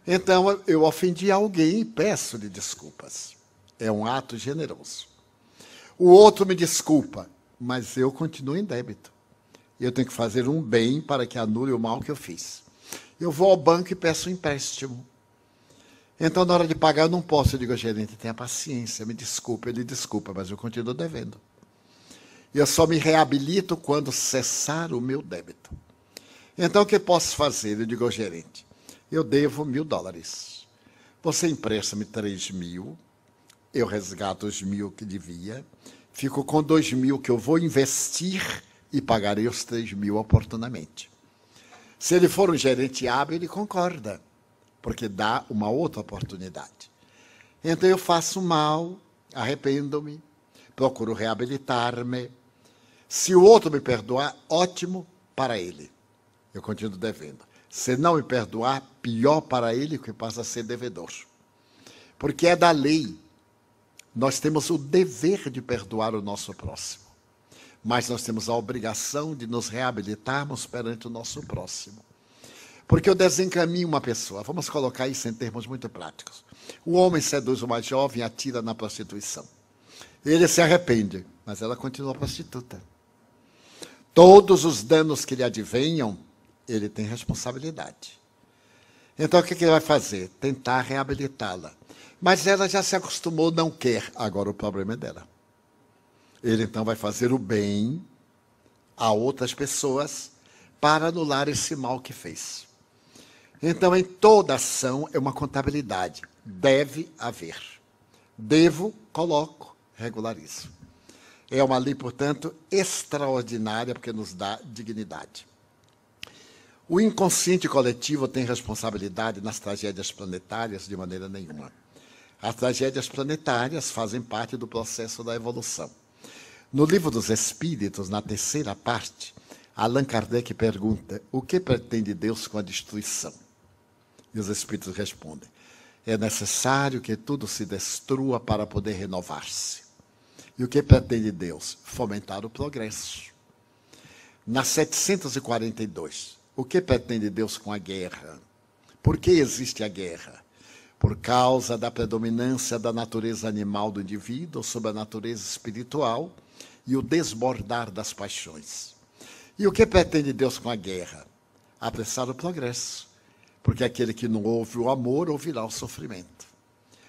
S1: Então, eu ofendi alguém e peço-lhe desculpas. É um ato generoso. O outro me desculpa, mas eu continuo em débito. Eu tenho que fazer um bem para que anule o mal que eu fiz. Eu vou ao banco e peço um empréstimo. Então, na hora de pagar, eu não posso. Eu digo, gerente, tenha paciência, me desculpe. Ele desculpa, mas eu continuo devendo. Eu só me reabilito quando cessar o meu débito. Então, o que posso fazer? Eu digo ao gerente, eu devo $1.000. Você empresta-me 3.000, eu resgato os 1.000 que devia, fico com 2.000 que eu vou investir e pagarei os 3.000 oportunamente. Se ele for um gerente hábil, ele concorda, porque dá uma outra oportunidade. Então eu faço mal, arrependo-me, procuro reabilitar-me. Se o outro me perdoar, ótimo para ele. Eu continuo devendo. Se não me perdoar, pior para ele, que passa a ser devedor. Porque é da lei. Nós temos o dever de perdoar o nosso próximo. Mas nós temos a obrigação de nos reabilitarmos perante o nosso próximo. Porque eu desencaminho uma pessoa. Vamos colocar isso em termos muito práticos. O homem seduz uma jovem e atira na prostituição. Ele se arrepende, mas ela continua prostituta. Todos os danos que lhe advenham, ele tem responsabilidade. Então, o que ele vai fazer? Tentar reabilitá-la. Mas ela já se acostumou, não quer. Agora o problema é dela. Ele, então, vai fazer o bem a outras pessoas para anular esse mal que fez. Então, em toda ação, é uma contabilidade. Deve haver. Devo, coloco, regularizo. É uma lei, portanto, extraordinária, porque nos dá dignidade. O inconsciente coletivo tem responsabilidade nas tragédias planetárias de maneira nenhuma. As tragédias planetárias fazem parte do processo da evolução. No Livro dos Espíritos, na terceira parte, Allan Kardec pergunta: o que pretende Deus com a destruição? E os Espíritos respondem: é necessário que tudo se destrua para poder renovar-se. E o que pretende Deus? Fomentar o progresso. Na 742, o que pretende Deus com a guerra? Por que existe a guerra? Por causa da predominância da natureza animal do indivíduo sobre a natureza espiritual e o desbordar das paixões. E o que pretende Deus com a guerra? Apressar o progresso, porque aquele que não ouve o amor ouvirá o sofrimento.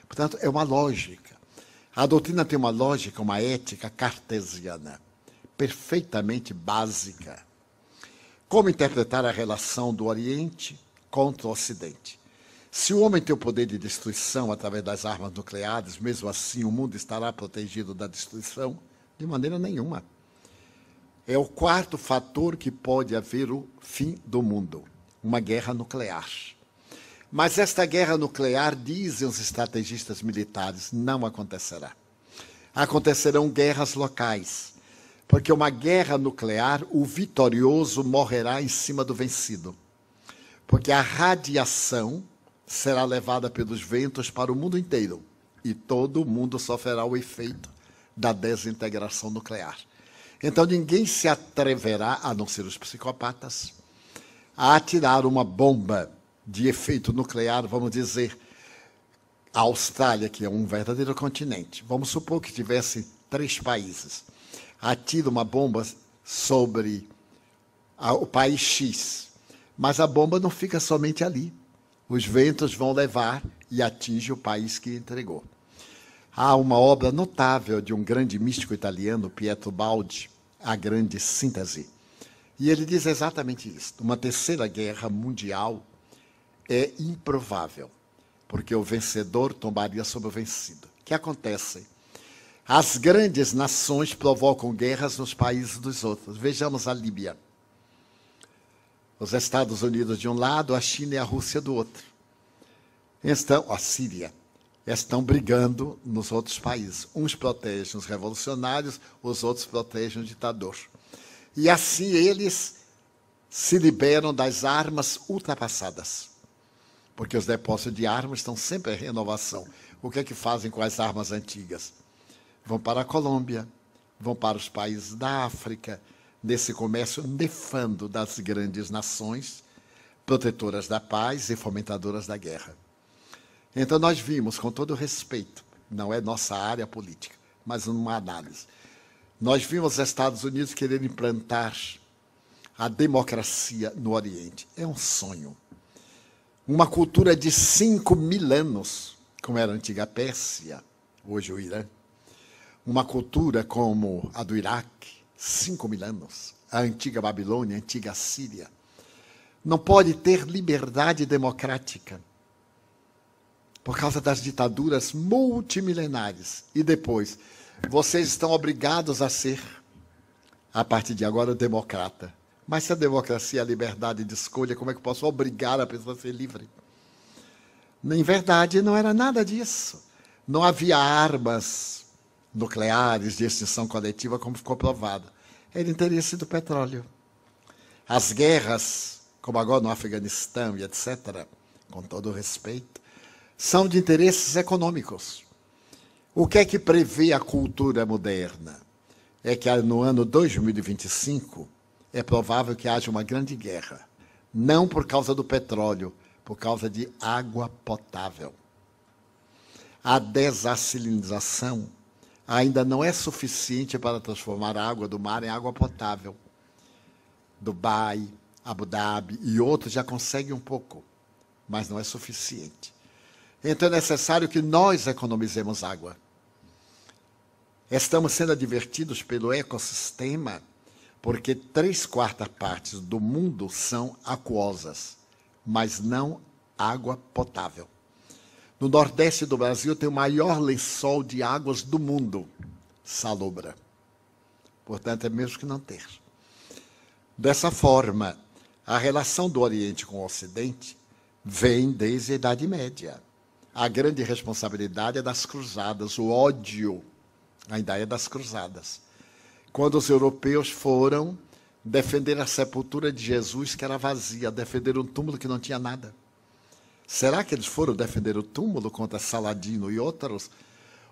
S1: Portanto, é uma lógica. A doutrina tem uma lógica, uma ética cartesiana, perfeitamente básica. Como interpretar a relação do Oriente contra o Ocidente? Se o homem tem o poder de destruição através das armas nucleares, mesmo assim o mundo estará protegido da destruição? De maneira nenhuma. É o quarto fator que pode haver o fim do mundo, uma guerra nuclear. Mas esta guerra nuclear, dizem os estrategistas militares, não acontecerá. Acontecerão guerras locais, porque uma guerra nuclear, o vitorioso morrerá em cima do vencido. Porque a radiação será levada pelos ventos para o mundo inteiro e todo mundo sofrerá o efeito da desintegração nuclear. Então ninguém se atreverá, a não ser os psicopatas, a atirar uma bomba de efeito nuclear, vamos dizer, a Austrália, que é um verdadeiro continente. Vamos supor que tivesse 3 países. Atira uma bomba sobre o país X, mas a bomba não fica somente ali. Os ventos vão levar e atinge o país que entregou. Há uma obra notável de um grande místico italiano, Pietro Baldi, A Grande Síntese. E ele diz exatamente isso. Uma terceira guerra mundial é improvável, porque o vencedor tombaria sobre o vencido. O que acontece? As grandes nações provocam guerras nos países dos outros. Vejamos a Líbia. Os Estados Unidos de um lado, a China e a Rússia do outro. A Síria. Estão brigando nos outros países. Uns protegem os revolucionários, os outros protegem o ditador. E assim eles se liberam das armas ultrapassadas. Porque os depósitos de armas estão sempre em renovação. O que é que fazem com as armas antigas? Vão para a Colômbia, vão para os países da África, nesse comércio nefando das grandes nações, protetoras da paz e fomentadoras da guerra. Então nós vimos, com todo respeito, não é nossa área política, mas uma análise, nós vimos os Estados Unidos querer implantar a democracia no Oriente. É um sonho. Uma cultura de 5.000 anos, como era a antiga Pérsia, hoje o Irã. Uma cultura como a do Iraque, 5.000 anos. A antiga Babilônia, a antiga Síria. Não pode ter liberdade democrática por causa das ditaduras multimilenares. E depois, vocês estão obrigados a ser, a partir de agora, democrata. Mas se a democracia é a liberdade de escolha, como é que eu posso obrigar a pessoa a ser livre? Em verdade, não era nada disso. Não havia armas nucleares de extinção coletiva, como ficou provado. Era interesse do petróleo. As guerras, como agora no Afeganistão e etc., com todo o respeito, são de interesses econômicos. O que é que prevê a cultura moderna? É que no ano 2025 é provável que haja uma grande guerra. Não por causa do petróleo, por causa de água potável. A dessalinização ainda não é suficiente para transformar a água do mar em água potável. Dubai, Abu Dhabi e outros já conseguem um pouco, mas não é suficiente. Então é necessário que nós economizemos água. Estamos sendo advertidos pelo ecossistema porque 3/4 partes do mundo são aquosas, mas não água potável. No nordeste do Brasil tem o maior lençol de águas do mundo, salobra. Portanto, é mesmo que não ter. Dessa forma, a relação do Oriente com o Ocidente vem desde a Idade Média. A grande responsabilidade é das cruzadas, o ódio ainda é das cruzadas. Quando os europeus foram defender a sepultura de Jesus, que era vazia, defender um túmulo que não tinha nada. Será que eles foram defender o túmulo contra Saladino e outros?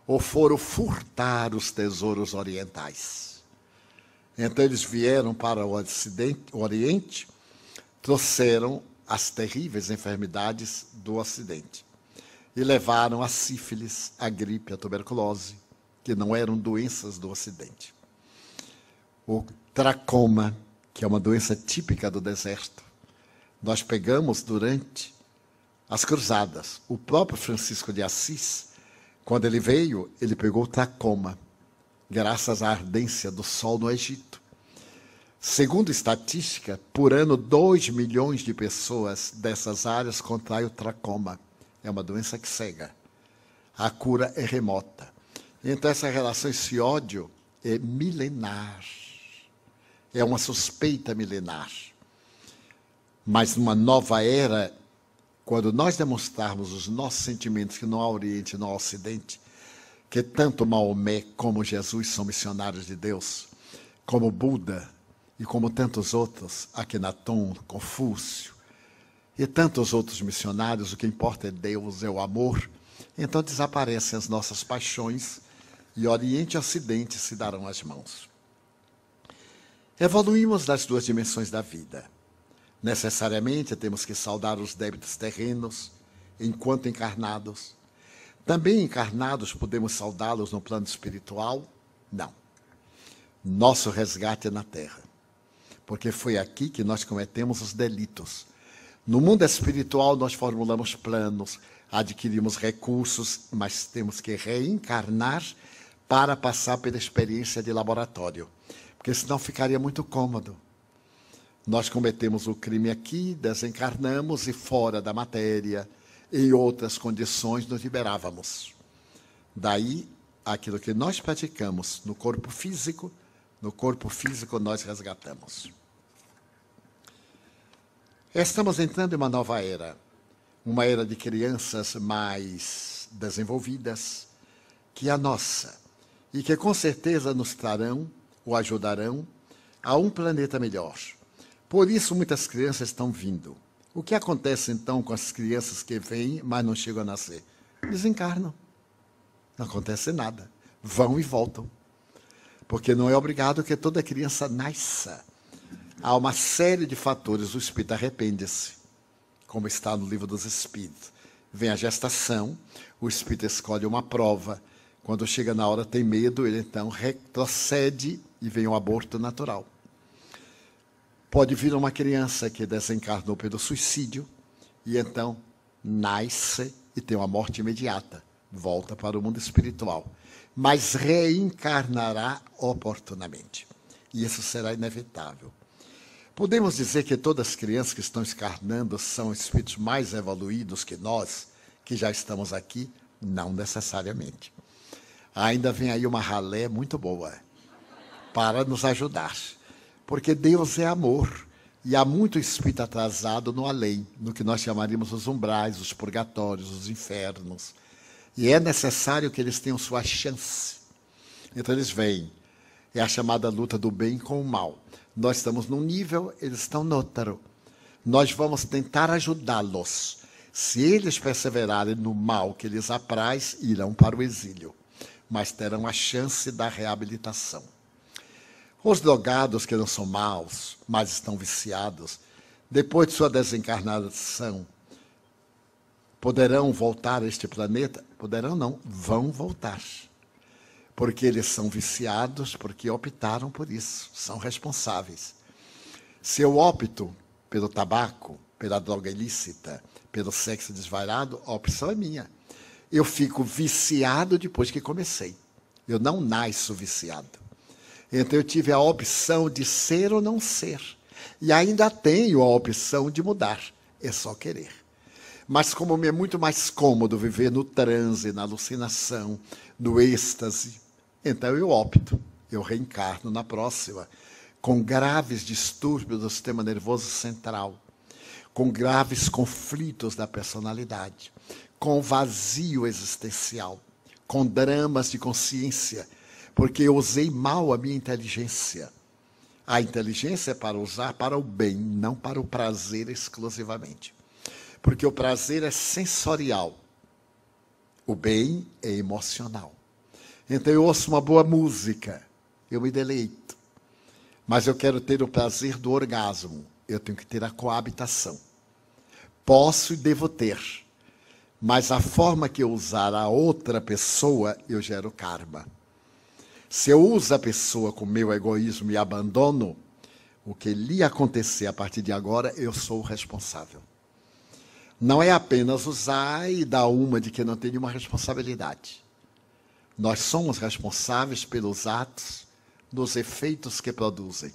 S1: Ou foram furtar os tesouros orientais? Então eles vieram para o Oriente, trouxeram as terríveis enfermidades do Ocidente e levaram a sífilis, a gripe, a tuberculose, que não eram doenças do Ocidente. O tracoma, que é uma doença típica do deserto, nós pegamos durante as cruzadas. O próprio Francisco de Assis, quando ele veio, ele pegou o tracoma, graças à ardência do sol no Egito. Segundo estatística, por ano, 2 milhões de pessoas dessas áreas contraem o tracoma. É uma doença que cega. A cura é remota. Então, essa relação, esse ódio é milenar. É uma suspeita milenar. Mas numa nova era, quando nós demonstrarmos os nossos sentimentos que não há Oriente, não há Ocidente, que tanto Maomé como Jesus são missionários de Deus, como Buda e como tantos outros, Akhenaton, Confúcio, e tantos outros missionários, o que importa é Deus, é o amor. Então desaparecem as nossas paixões e Oriente e Ocidente se darão as mãos. Evoluímos das duas dimensões da vida. Necessariamente temos que saldar os débitos terrenos enquanto encarnados. Também encarnados podemos saudá-los no plano espiritual? Não. Nosso resgate é na Terra, porque foi aqui que nós cometemos os delitos. No mundo espiritual nós formulamos planos, adquirimos recursos, mas temos que reencarnar para passar pela experiência de laboratório, porque senão ficaria muito cômodo. Nós cometemos o crime aqui, desencarnamos e fora da matéria, em outras condições, nos liberávamos. Daí, aquilo que nós praticamos no corpo físico nós resgatamos. Estamos entrando em uma nova era, uma era de crianças mais desenvolvidas que a nossa, e que com certeza nos trarão ou ajudarão a um planeta melhor. Por isso, muitas crianças estão vindo. O que acontece, então, com as crianças que vêm, mas não chegam a nascer? Desencarnam. Não acontece nada. Vão e voltam. Porque não é obrigado que toda criança nasça. Há uma série de fatores. O espírito arrepende-se, como está no Livro dos Espíritos. Vem a gestação, o espírito escolhe uma prova. Quando chega na hora, tem medo, ele então retrocede e vem o aborto natural. Pode vir uma criança que desencarnou pelo suicídio e então nasce e tem uma morte imediata. Volta para o mundo espiritual. Mas reencarnará oportunamente. E isso será inevitável. Podemos dizer que todas as crianças que estão encarnando são espíritos mais evoluídos que nós, que já estamos aqui? Não necessariamente. Ainda vem aí uma ralé muito boa para nos ajudar. Porque Deus é amor, e há muito espírito atrasado no além, no que nós chamaríamos os umbrais, os purgatórios, os infernos. E é necessário que eles tenham sua chance. Então eles vêm. É a chamada luta do bem com o mal. Nós estamos num nível, eles estão no outro. Nós vamos tentar ajudá-los. Se eles perseverarem no mal que lhes apraz, irão para o exílio, mas terão a chance da reabilitação. Os drogados que não são maus, mas estão viciados, depois de sua desencarnação, poderão voltar a este planeta? Poderão não, vão voltar. Porque eles são viciados, porque optaram por isso, são responsáveis. Se eu opto pelo tabaco, pela droga ilícita, pelo sexo desvairado, a opção é minha. Eu fico viciado depois que comecei. Eu não nasço viciado. Então eu tive a opção de ser ou não ser. E ainda tenho a opção de mudar. É só querer. Mas como me é muito mais cômodo viver no transe, na alucinação, no êxtase, então eu opto. Eu reencarno na próxima, com graves distúrbios do sistema nervoso central, com graves conflitos da personalidade, com vazio existencial, com dramas de consciência, porque eu usei mal a minha inteligência. A inteligência é para usar para o bem, não para o prazer exclusivamente. Porque o prazer é sensorial, o bem é emocional. Então eu ouço uma boa música, eu me deleito. Mas eu quero ter o prazer do orgasmo, eu tenho que ter a coabitação. Posso e devo ter, mas a forma que eu usar a outra pessoa, eu gero karma. Se eu uso a pessoa com meu egoísmo e abandono, o que lhe acontecer a partir de agora, eu sou o responsável. Não é apenas usar e dar uma de que não tem nenhuma responsabilidade. Nós somos responsáveis pelos atos, dos efeitos que produzem.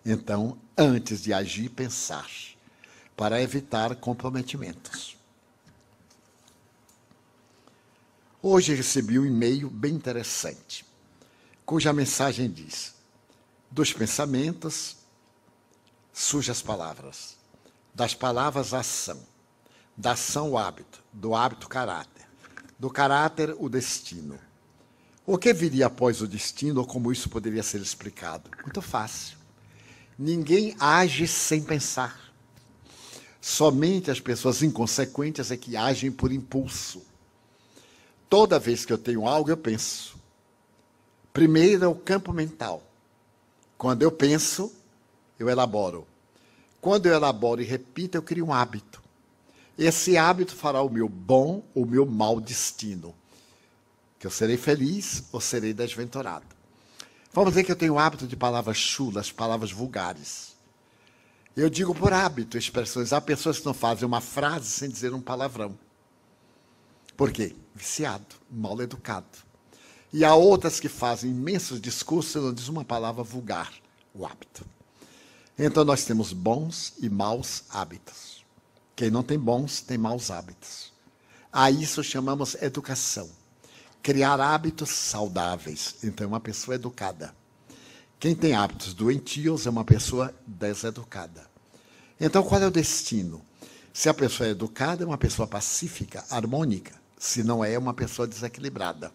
S1: Então, antes de agir, pensar, para evitar comprometimentos. Hoje recebi um e-mail bem interessante, cuja mensagem diz: dos pensamentos surgem as palavras, das palavras a ação, da ação o hábito, do hábito o caráter, do caráter o destino. O que viria após o destino, ou como isso poderia ser explicado? Muito fácil. Ninguém age sem pensar. Somente as pessoas inconsequentes é que agem por impulso. Toda vez que eu tenho algo, eu penso. Primeiro é o campo mental. Quando eu penso, eu elaboro. Quando eu elaboro e repito, eu crio um hábito. Esse hábito fará o meu bom ou o meu mau destino. Que eu serei feliz ou serei desventurado. Vamos dizer que eu tenho o hábito de palavras chulas, palavras vulgares. Eu digo por hábito expressões. Há pessoas que não fazem uma frase sem dizer um palavrão. Por quê? Viciado, mal educado. E há outras que fazem imensos discursos e não dizem uma palavra vulgar, o hábito. Então nós temos bons e maus hábitos. Quem não tem bons, tem maus hábitos. A isso chamamos educação. Criar hábitos saudáveis. Então é uma pessoa educada. Quem tem hábitos doentios é uma pessoa deseducada. Então qual é o destino? Se a pessoa é educada, é uma pessoa pacífica, harmônica. Se não é, é uma pessoa desequilibrada.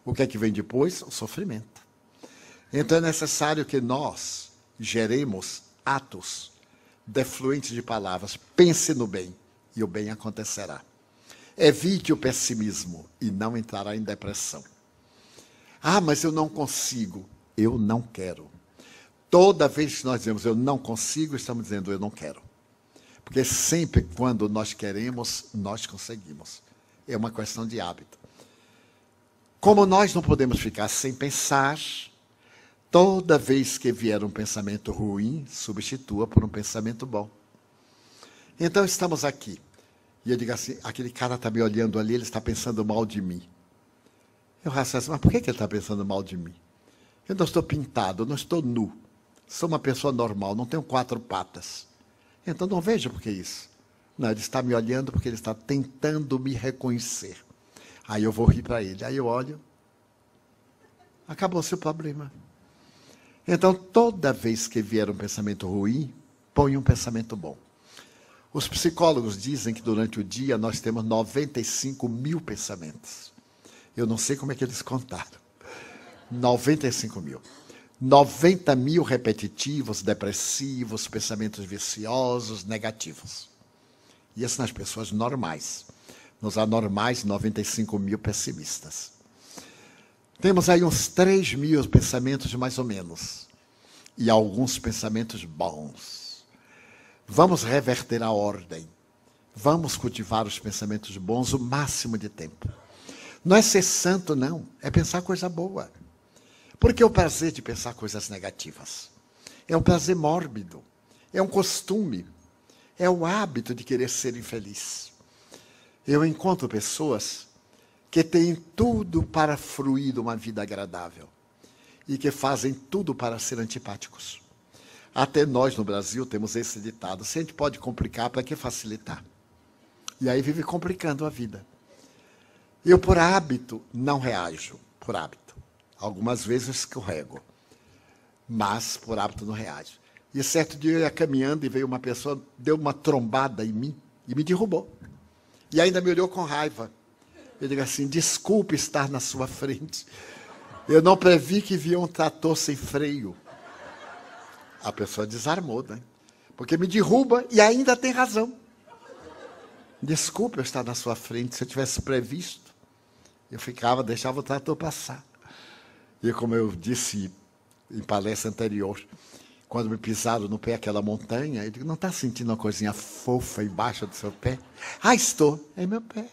S1: O que é que vem depois? O sofrimento. Então é necessário que nós geremos atos defluentes de palavras. Pense no bem e o bem acontecerá. Evite o pessimismo e não entrará em depressão. Ah, mas eu não consigo. Eu não quero. Toda vez que nós dizemos eu não consigo, estamos dizendo eu não quero. Porque sempre quando nós queremos, nós conseguimos. É uma questão de hábito. Como nós não podemos ficar sem pensar, toda vez que vier um pensamento ruim, substitua por um pensamento bom. Então estamos aqui. E eu digo assim, aquele cara está me olhando ali, ele está pensando mal de mim. Eu raciocino, mas por que ele está pensando mal de mim? Eu não estou pintado, eu não estou nu. Sou uma pessoa normal, não tenho 4 patas. Então não vejo por que isso. Não, ele está me olhando porque ele está tentando me reconhecer. Aí eu vou rir para ele. Aí eu olho, acabou-se o problema. Então, toda vez que vier um pensamento ruim, põe um pensamento bom. Os psicólogos dizem que durante o dia nós temos 95 mil pensamentos. Eu não sei como é que eles contaram. 95 mil. 90 mil repetitivos, depressivos, pensamentos viciosos, negativos. E isso nas pessoas normais. Nos anormais, 95 mil pessimistas. Temos aí uns 3 mil pensamentos mais ou menos. E alguns pensamentos bons. Vamos reverter a ordem. Vamos cultivar os pensamentos bons o máximo de tempo. Não é ser santo, não. É pensar coisa boa. Porque é o prazer de pensar coisas negativas. É um prazer mórbido. É um costume. É o hábito de querer ser infeliz. Eu encontro pessoas que têm tudo para fruir de uma vida agradável e que fazem tudo para ser antipáticos. Até nós no Brasil temos esse ditado: se a gente pode complicar, para que facilitar? E aí vive complicando a vida. Eu, por hábito, não reajo, por hábito. Algumas vezes eu escorrego, mas por hábito não reajo. E certo dia eu ia caminhando e veio uma pessoa, deu uma trombada em mim e me derrubou. E ainda me olhou com raiva. Eu digo assim: desculpe estar na sua frente. Eu não previ que via um trator sem freio. A pessoa desarmou, né? Porque me derruba e ainda tem razão. Desculpe eu estar na sua frente. Se eu tivesse previsto, eu deixava o trator passar. E como eu disse em palestra anterior, quando me pisaram no pé aquela montanha, eu digo: não está sentindo uma coisinha fofa embaixo do seu pé? Ah, estou. É meu pé.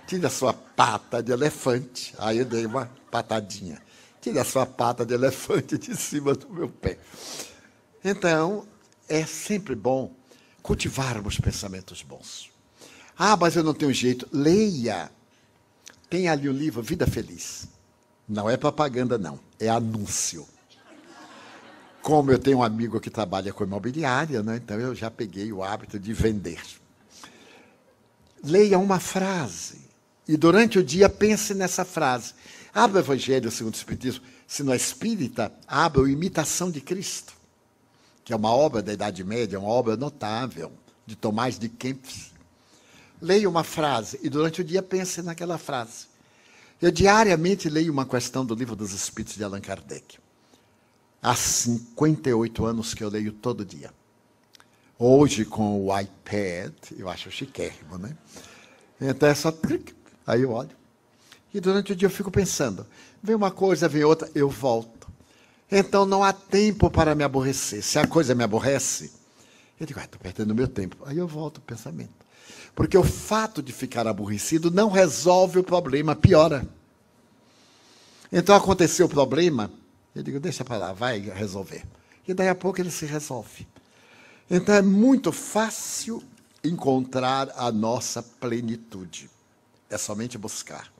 S1: Tire a sua pata de elefante. Aí eu dei uma patadinha. Tire a sua pata de elefante de cima do meu pé. Então, é sempre bom cultivarmos pensamentos bons. Ah, mas eu não tenho jeito. Leia. Tem ali o livro Vida Feliz. Não é propaganda, não. É anúncio. Como eu tenho um amigo que trabalha com imobiliária, né? Então eu já peguei o hábito de vender. Leia uma frase e durante o dia pense nessa frase. Abra o Evangelho segundo o Espiritismo. Se não é espírita, abra o Imitação de Cristo, que é uma obra da Idade Média, uma obra notável, de Tomás de Kempis. Leia uma frase e durante o dia pense naquela frase. Eu diariamente leio uma questão do Livro dos Espíritos de Allan Kardec. Há 58 anos que eu leio todo dia. Hoje, com o iPad, eu acho chiquérrimo, né? Então é só clique, aí eu olho. E durante o dia eu fico pensando. Vem uma coisa, vem outra, eu volto. Então não há tempo para me aborrecer. Se a coisa me aborrece, eu digo: estou perdendo o meu tempo. Aí eu volto o pensamento. Porque o fato de ficar aborrecido não resolve o problema, piora. Então aconteceu o problema, eu digo: deixa para lá, vai resolver. E daí a pouco ele se resolve. Então é muito fácil encontrar a nossa plenitude. É somente buscar.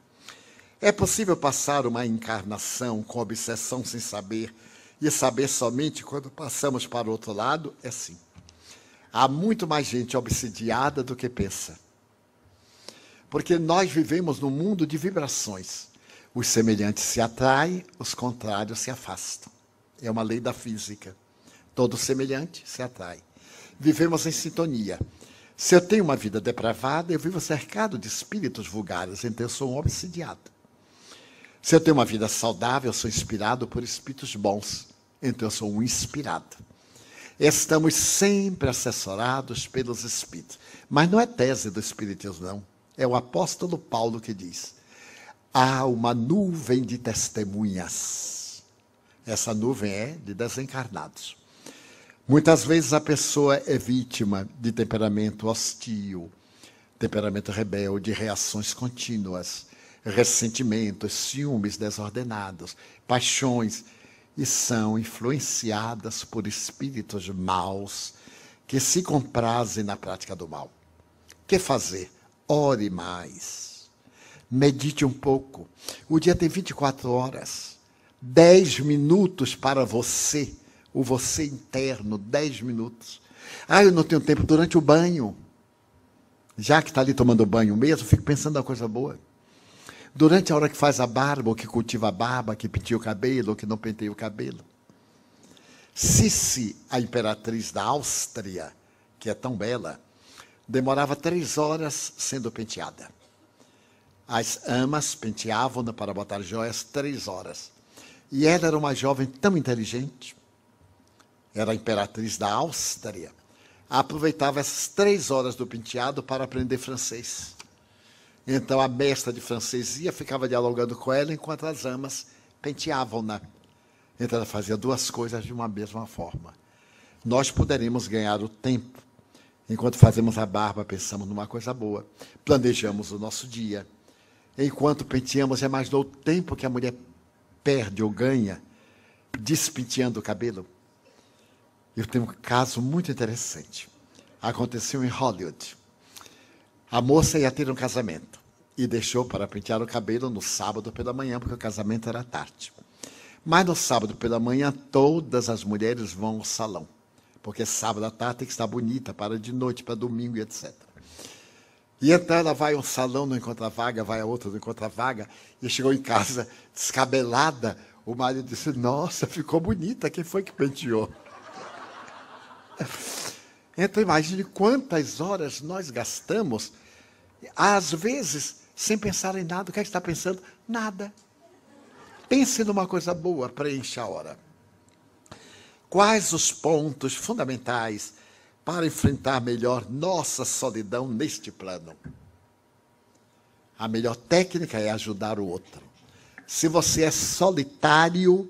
S1: É possível passar uma encarnação com obsessão sem saber e saber somente quando passamos para o outro lado? É sim. Há muito mais gente obsidiada do que pensa. Porque nós vivemos num mundo de vibrações. Os semelhantes se atraem, os contrários se afastam. É uma lei da física. Todo semelhante se atrai. Vivemos em sintonia. Se eu tenho uma vida depravada, eu vivo cercado de espíritos vulgares, então eu sou um obsidiado. Se eu tenho uma vida saudável, eu sou inspirado por espíritos bons, então eu sou um inspirado. Estamos sempre assessorados pelos espíritos. Mas não é tese do espiritismo, não. É o apóstolo Paulo que diz: há uma nuvem de testemunhas. Essa nuvem é de desencarnados. Muitas vezes a pessoa é vítima de temperamento hostil, temperamento rebelde, reações contínuas, ressentimentos, ciúmes desordenados, paixões, e são influenciadas por espíritos maus que se comprazem na prática do mal. O que fazer? Ore mais. Medite um pouco. O dia tem 24 horas. 10 minutos para você, o você interno, 10 minutos. Ah, eu não tenho tempo durante o banho. Já que está ali tomando banho mesmo, fico pensando na coisa boa. Durante a hora que faz a barba, ou que cultiva a barba, que penteia o cabelo, ou que não penteia o cabelo. Sissi, a imperatriz da Áustria, que é tão bela, demorava 3 horas sendo penteada. As amas penteavam-na para botar joias 3 horas. E ela era uma jovem tão inteligente, era a imperatriz da Áustria, aproveitava essas 3 horas do penteado para aprender francês. Então a mestra de francês ficava dialogando com ela, enquanto as amas penteavam-na. Então ela fazia 2 coisas de uma mesma forma. Nós poderíamos ganhar o tempo. Enquanto fazemos a barba, pensamos numa coisa boa. Planejamos o nosso dia. Enquanto penteamos, já imaginou o tempo que a mulher perde ou ganha despenteando o cabelo? Eu tenho um caso muito interessante. Aconteceu em Hollywood. A moça ia ter um casamento e deixou para pentear o cabelo no sábado pela manhã, porque o casamento era tarde. Mas no sábado pela manhã, todas as mulheres vão ao salão, porque sábado à tarde tem que estar bonita, para de noite, para domingo e etc. E então ela vai a um salão, não encontra vaga, vai a outro, não encontra vaga, e chegou em casa descabelada. O marido disse, nossa, ficou bonita, quem foi que penteou? Então imagine quantas horas nós gastamos, às vezes, sem pensar em nada. O que é que está pensando? Nada. Pense numa coisa boa, preencha a hora. Quais os pontos fundamentais para enfrentar melhor nossa solidão neste plano? A melhor técnica é ajudar o outro. Se você é solitário,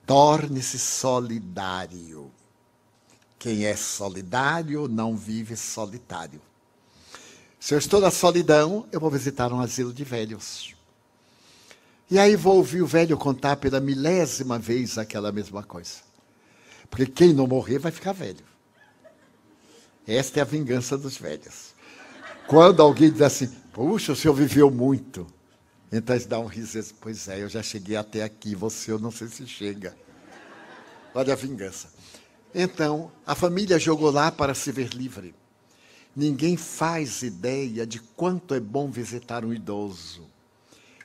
S1: torne-se solidário. Quem é solidário não vive solitário. Se eu estou na solidão, eu vou visitar um asilo de velhos. E aí vou ouvir o velho contar pela milésima vez aquela mesma coisa. Porque quem não morrer vai ficar velho. Esta é a vingança dos velhos. Quando alguém diz assim, puxa, o senhor viveu muito. Então eles dão um riso e dizem, pois é, eu já cheguei até aqui, você eu não sei se chega. Olha a vingança. Então, a família jogou lá para se ver livre. Ninguém faz ideia de quanto é bom visitar um idoso.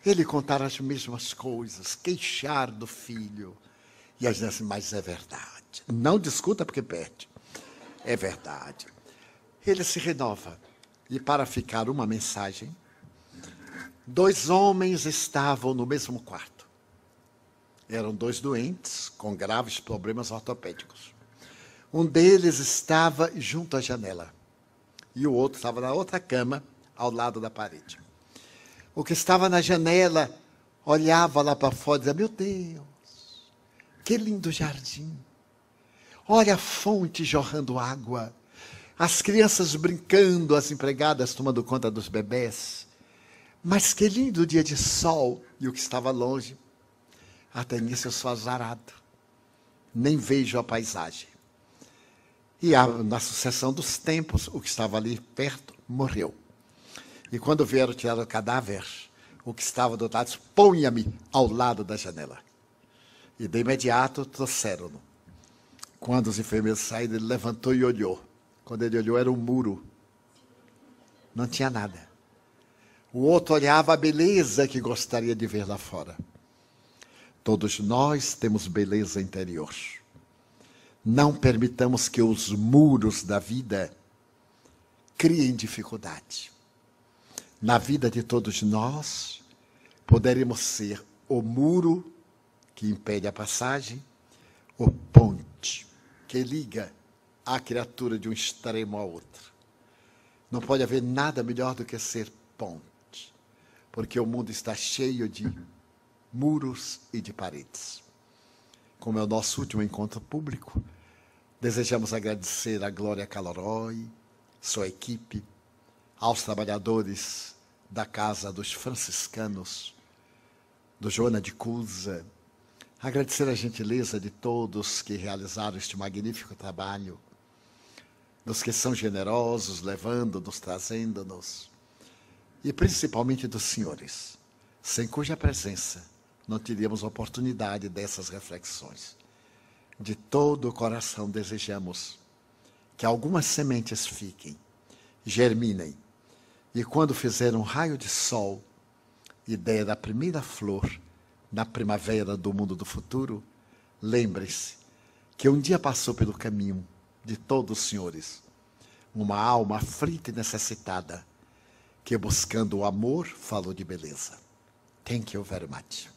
S1: Ele contar as mesmas coisas, queixar do filho. E a gente diz assim, mas é verdade. Não discuta porque perde. É verdade. Ele se renova. E para ficar uma mensagem, 2 homens estavam no mesmo quarto. Eram 2 doentes com graves problemas ortopédicos. Um deles estava junto à janela. E o outro estava na outra cama, ao lado da parede. O que estava na janela olhava lá para fora e dizia, meu Deus, que lindo jardim. Olha a fonte jorrando água. As crianças brincando, as empregadas tomando conta dos bebés. Mas que lindo dia de sol. E o que estava longe, até nisso eu sou azarado. Nem vejo a paisagem. E na sucessão dos tempos, o que estava ali perto morreu. E quando vieram tirar o cadáver, o que estava do outro lado disse, ponha-me ao lado da janela. E de imediato trouxeram-no. Quando os enfermeiros saíram, ele levantou e olhou. Quando ele olhou, era um muro. Não tinha nada. O outro olhava a beleza que gostaria de ver lá fora. Todos nós temos beleza interior. Não permitamos que os muros da vida criem dificuldade. Na vida de todos nós, poderemos ser o muro que impede a passagem, o ponte que liga a criatura de um extremo ao outro. Não pode haver nada melhor do que ser ponte, porque o mundo está cheio de muros e de paredes. Como é o nosso último encontro público, desejamos agradecer a Glória Caloroi, sua equipe, aos trabalhadores da Casa dos Franciscanos, do Joana de Cusa, agradecer a gentileza de todos que realizaram este magnífico trabalho, dos que são generosos, levando-nos, trazendo-nos, e principalmente dos senhores, sem cuja presença não teríamos oportunidade dessas reflexões. De todo o coração desejamos que algumas sementes fiquem, germinem, e quando fizer um raio de sol e der a primeira flor na primavera do mundo do futuro, lembre-se que um dia passou pelo caminho de todos os senhores uma alma aflita e necessitada que, buscando o amor, falou de beleza. Thank you very much.